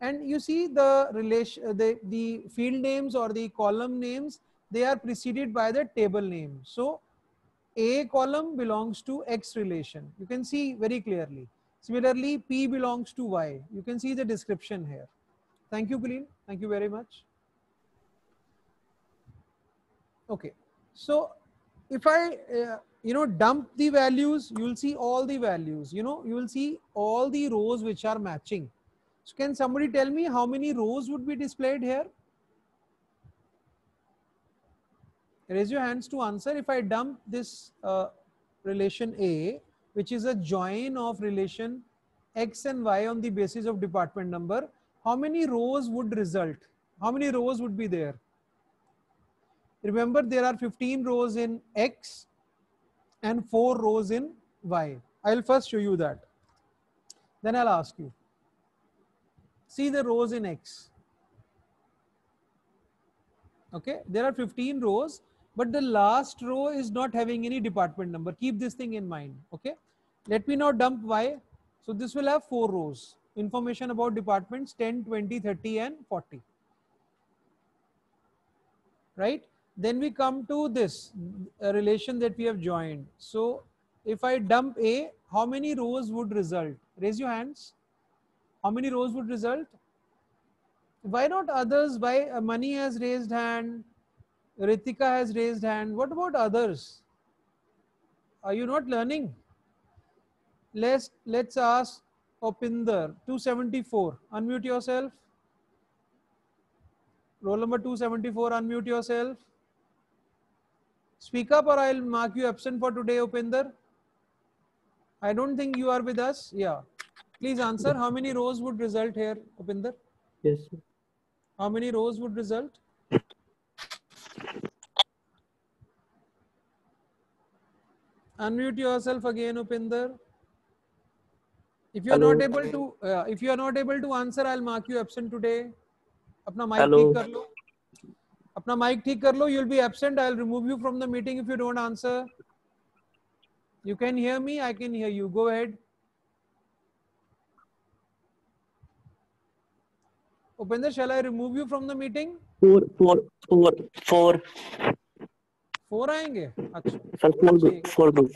and you see the relation, the field names or the column names, they are preceded by the table name. So A column belongs to X relation. You can see very clearly. Similarly, P belongs to Y. You can see the description here. Thank you, Guleen. Thank you very much. Okay. So if I, dump the values, you will see all the values. You will see all the rows which are matching. So can somebody tell me how many rows would be displayed here? Raise your hands to answer. If I dump this relation A, which is a join of relation X and Y on the basis of department number, how many rows would result? How many rows would be there? Remember, there are 15 rows in X and 4 rows in Y. I'll first show you that. Then I'll ask you. See the rows in X. Okay, there are 15 rows, but the last row is not having any department number. Keep this thing in mind. Okay, let me now dump Y. So this will have 4 rows. Information about departments 10, 20, 30 and 40. Right? Then we come to this relation that we have joined. So if I dump A, how many rows would result? Raise your hands. How many rows would result? Why not others? Why Mani has raised hand? Ritika has raised hand. What about others? Are you not learning? Let's ask Opinder, 274. Unmute yourself. Roll number 274, unmute yourself. Speak up or I'll mark you absent for today, Upinder. I don't think you are with us. Yeah. Please answer. How many rows would result here, Upinder? Yes, sir. How many rows would result? Unmute yourself again, Upinder. If you are Hello. not able to answer, I'll mark you absent today. अपना mic Hello. ठीक कर लो. अपना mic ठीक कर लो. You'll be absent. I'll remove you from the meeting if you don't answer. You can hear me. I can hear you. Go ahead. Upinder, shall I remove you from the meeting? Four. 4 आएंगे. अच्छा. Sir, four group.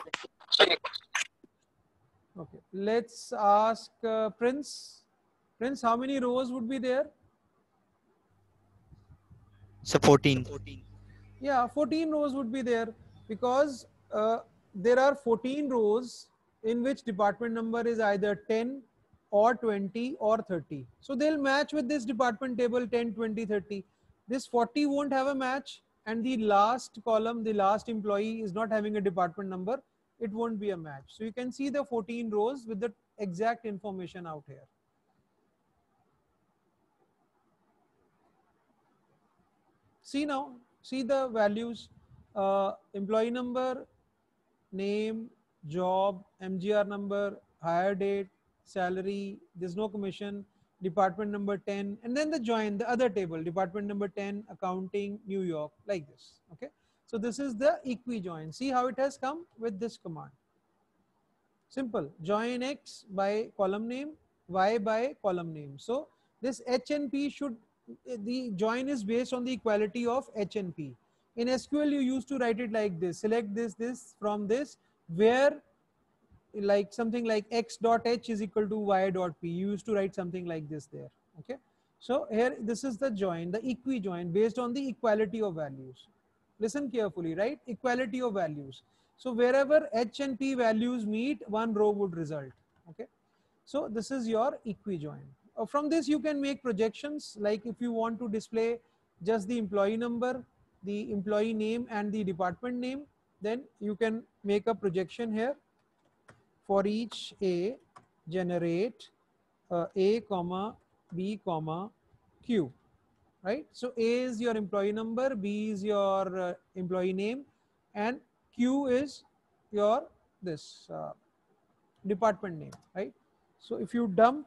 Okay. Let's ask Prince. Prince, how many rows would be there? So 14. Yeah, 14 rows would be there because there are 14 rows in which department number is either 10 or 20 or 30. So they'll match with this department table 10, 20, 30. This 40 won't have a match, and the last column, the last employee is not having a department number. It won't be a match. So you can see the 14 rows with the exact information out here. See now, see the values, employee number, name, job, MGR number, hire date, salary, there's no commission, department number 10, and then the join, the other table, department number 10, accounting, New York, like this, okay? So this is the equi-join. See how it has come with this command. Simple, join X by column name, Y by column name. So this H and P should, the join is based on the equality of H and P. In SQL, you used to write it like this, select this from this, where like something like X dot H is equal to Y dot P. You used to write something like this there, okay? So here, this is the join, the equi-join based on the equality of values. Listen carefully, right? Equality of values. So wherever H and P values meet, one row would result, okay? So this is your equi-join. From this, you can make projections, like if you want to display just the employee number, the employee name and the department name, then you can make a projection here. For each A, generate A comma B comma Q, right? So A is your employee number, B is your employee name, and Q is your this department name, right? So if you dump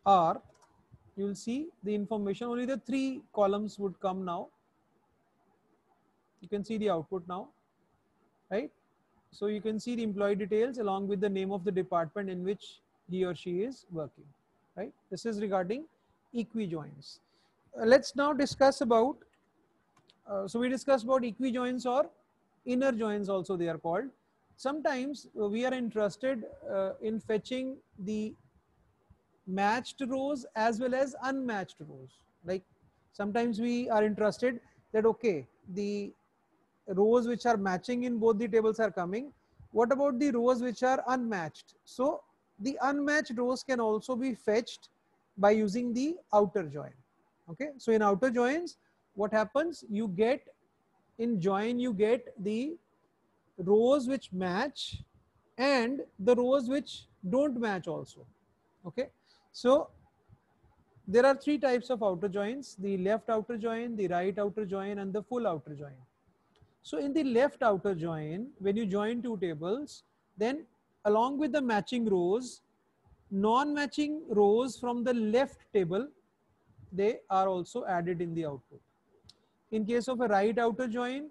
R, you will see the information, only the 3 columns would come now. You can see the output now, right? So you can see the employee details along with the name of the department in which he or she is working, right? This is regarding equi-joins. Let's now discuss about, so we discussed about equi-joins or inner joins also they are called. Sometimes we are interested in fetching the matched rows as well as unmatched rows. Like sometimes we are interested that, okay, the rows which are matching in both the tables are coming. What about the rows which are unmatched? So the unmatched rows can also be fetched by using the outer join. Okay, so in outer joins, what happens? You get in join, you get the rows which match and the rows which don't match also. Okay, so there are 3 types of outer joins: the left outer join, the right outer join, and the full outer join. So in the left outer join, when you join 2 tables, then along with the matching rows, non-matching rows from the left table, they are also added in the output. In case of a right outer join,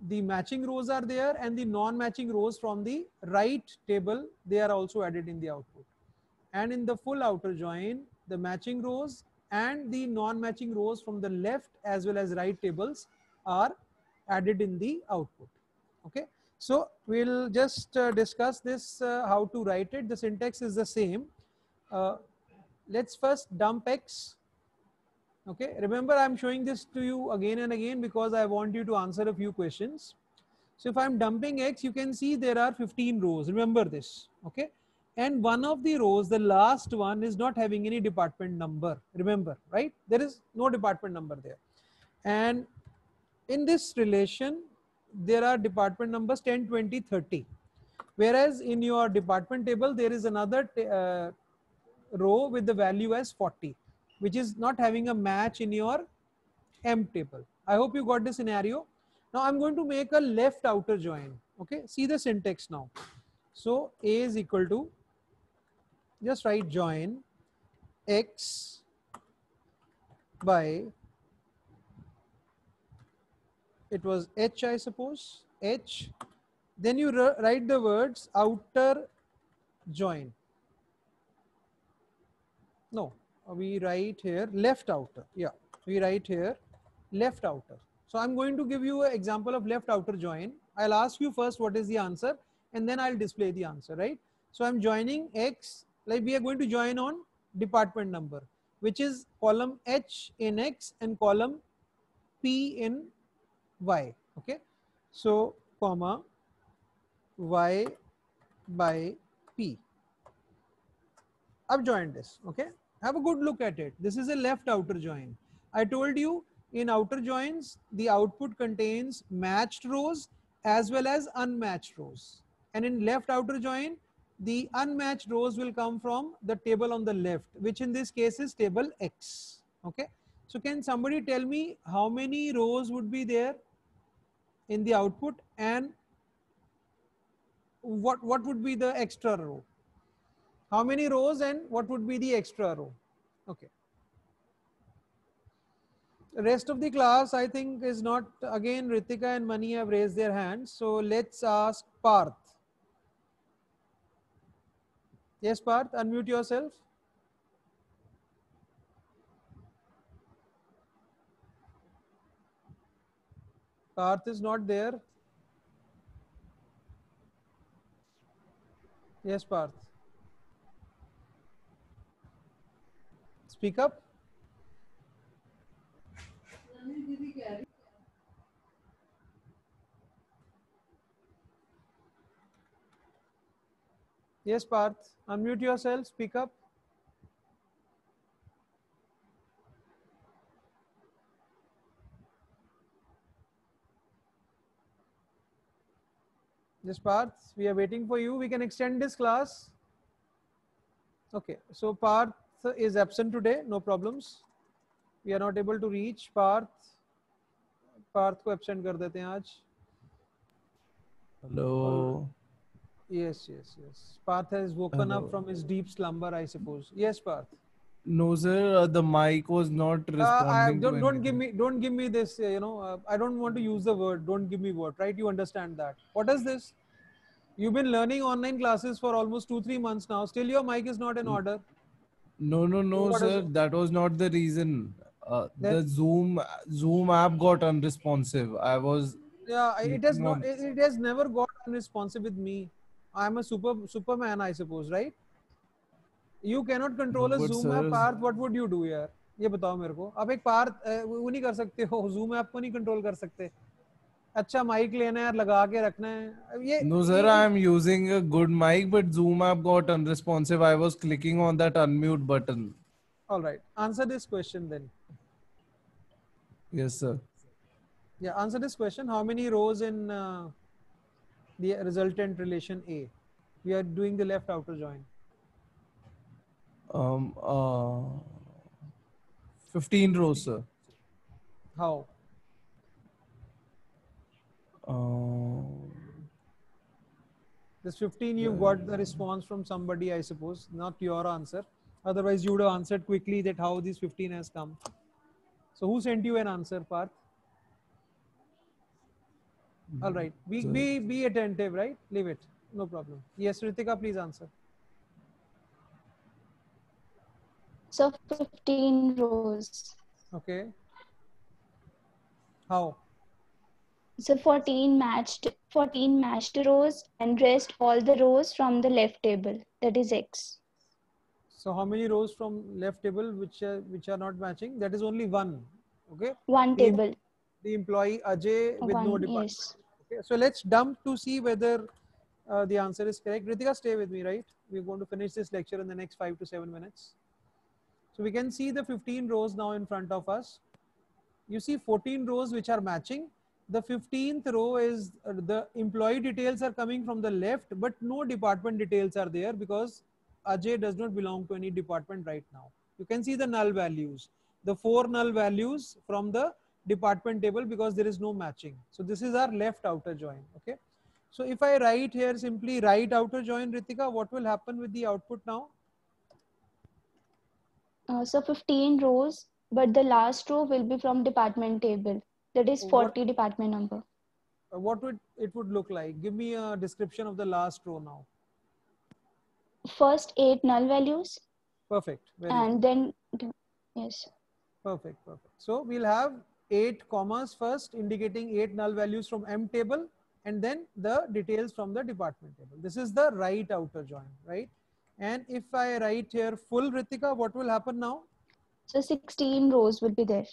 the matching rows are there and the non-matching rows from the right table, they are also added in the output. And in the full outer join, the matching rows and the non-matching rows from the left as well as right tables are added in the output. Okay, so we'll just discuss this, how to write it. The syntax is the same. Let's first dump X. Okay, remember I'm showing this to you again and again because I want you to answer a few questions. So if I'm dumping X, you can see there are 15 rows. Remember this. Okay, and one of the rows, the last one, is not having any department number. Remember, right? There is no department number there. And in this relation, there are department numbers 10, 20, 30. Whereas in your department table, there is another row with the value as 40, which is not having a match in your M table. I hope you got the scenario. Now I'm going to make a left outer join. Okay, see the syntax now. So A is equal to, just write join X by, it was H, I suppose, H. Then you write the words outer join. No, we write here left outer. Yeah, we write here left outer. So I'm going to give you an example of left outer join. I'll ask you first what is the answer, and then I'll display the answer, right? So I'm joining X, like we are going to join on department number, which is column H in X and column P in Y. Okay, so comma Y by P. I've joined this. Okay, have a good look at it. This is a left outer join. I told you in outer joins, the output contains matched rows as well as unmatched rows. And in left outer join, the unmatched rows will come from the table on the left, which in this case is table X. Okay, so can somebody tell me how many rows would be there in the output, and what would be the extra row? How many rows and what would be the extra row? Okay. The rest of the class, I think, is not, again, Ritika and Mani have raised their hands. So let's ask Parth. Yes, Parth, unmute yourself. Parth is not there. Yes, Parth. Speak up. Yes, Parth, unmute yourself, speak up. Yes, Parth, we are waiting for you. We can extend this class. Okay, so Parth is absent today, no problems. We are not able to reach Parth. Parth को absent कर देते हैं आज. Hello. Yes. Parth has woken up from his deep slumber, I suppose. Yes, Parth. No, sir. The mic was not responding. Don't give me this. I don't want to use the word. Don't give me word. Right? You understand that. What is this? You've been learning online classes for almost 2-3 months now. Still, your mic is not in order. No, sir. That was not the reason. The Zoom app got unresponsive. I was. Yeah, it has not. It has never got unresponsive with me. I'm a Superman, I suppose, right? You cannot control a Zoom app. Parth, what would you do, यार? ये बताओ मेरे को. आप एक Parth वो नहीं कर सकते हो. Zoom app को नहीं control कर सकते. अच्छा माइक लेना है, लगा के रखना है. ये. No, sir. I am using a good mic, but Zoom app got unresponsive. I was clicking on that unmute button. All right. Answer this question then. Yes, sir. Yeah, answer this question. How many rows in the resultant relation A? We are doing the left outer join. 15 rows, sir. How? This 15, you got the response from somebody, I suppose, not your answer. Otherwise, you would have answered quickly that how this 15 has come. So who sent you an answer, Parth? All right. Be attentive, right? Leave it. No problem. Yes, Ritika, please answer. So 15 rows. Okay. How? So 14 matched rows, and rest all the rows from the left table. That is X. So how many rows from left table which are not matching? That is only one. Okay. One table. The employee Ajay with no department. Yes. Okay. So let's dump to see whether the answer is correct. Ritika, stay with me, right? We're going to finish this lecture in the next 5 to 7 minutes. So we can see the 15 rows now in front of us. You see 14 rows which are matching. The 15th row is the employee details are coming from the left, but no department details are there because Ajay does not belong to any department right now. You can see the null values, the 4 null values from the department table because there is no matching. So this is our left outer join. Okay. So if I write here simply right outer join, Ritika, what will happen with the output now? So 15 rows, but the last row will be from department table. That is 40 department number. What would it would look like? Give me a description of the last row now. First 8 null values. Perfect. Very and good. Then, yes. Perfect. So we'll have 8 commas first indicating 8 null values from M table and then the details from the department table. This is the right outer join, right? And if I write here full, Ritika, what will happen now? So 16 rows will be there.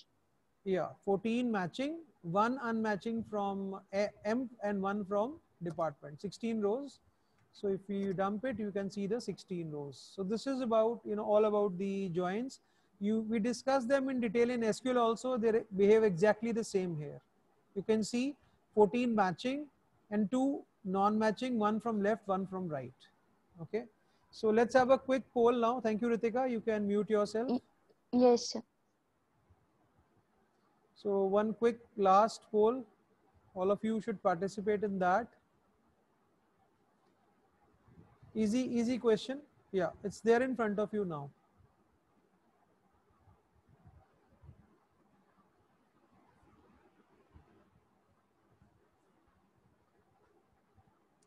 Yeah, 14 matching, 1 unmatching from M and 1 from department, 16 rows. So if you dump it, you can see the 16 rows. So this is about, all about the joins. We discussed them in detail in SQL also. They behave exactly the same here. You can see 14 matching and 2 non-matching, 1 from left, 1 from right. Okay. So let's have a quick poll now. Thank you, Ritika. You can mute yourself. Yes, sir. So one quick last poll. All of you should participate in that. Easy question. Yeah, it's there in front of you now.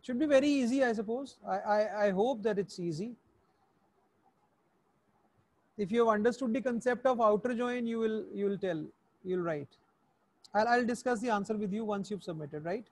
Should be very easy, I suppose. I hope that it's easy. If you have understood the concept of outer join, you'll write. I'll discuss the answer with you once you've submitted, right?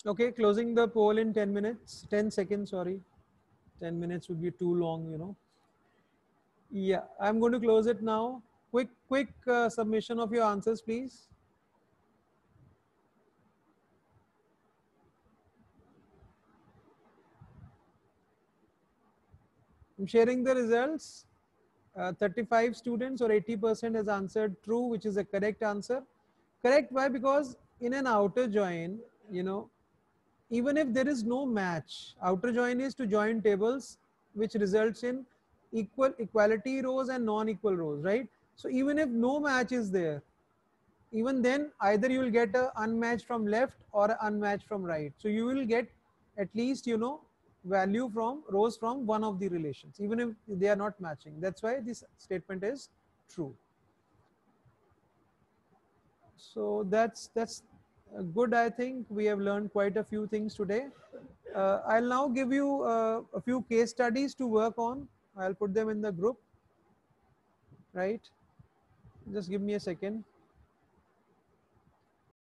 Okay, closing the poll in 10 minutes, 10 seconds, sorry. 10 minutes would be too long, Yeah, I'm going to close it now. Quick submission of your answers, please. I'm sharing the results. 35 students or 80% has answered true, which is a correct answer. Correct, why? Because in an outer join, even if there is no match, outer join is to join tables, which results in equality rows and non-equal rows, right? So even if no match is there, even then either you will get a unmatched from left or a unmatched from right. So you will get at least, value from rows from one of the relations, even if they are not matching. That's why this statement is true. So that's good. I think we have learned quite a few things today. I'll now give you a few case studies to work on. I'll put them in the group, right? Just give me a second.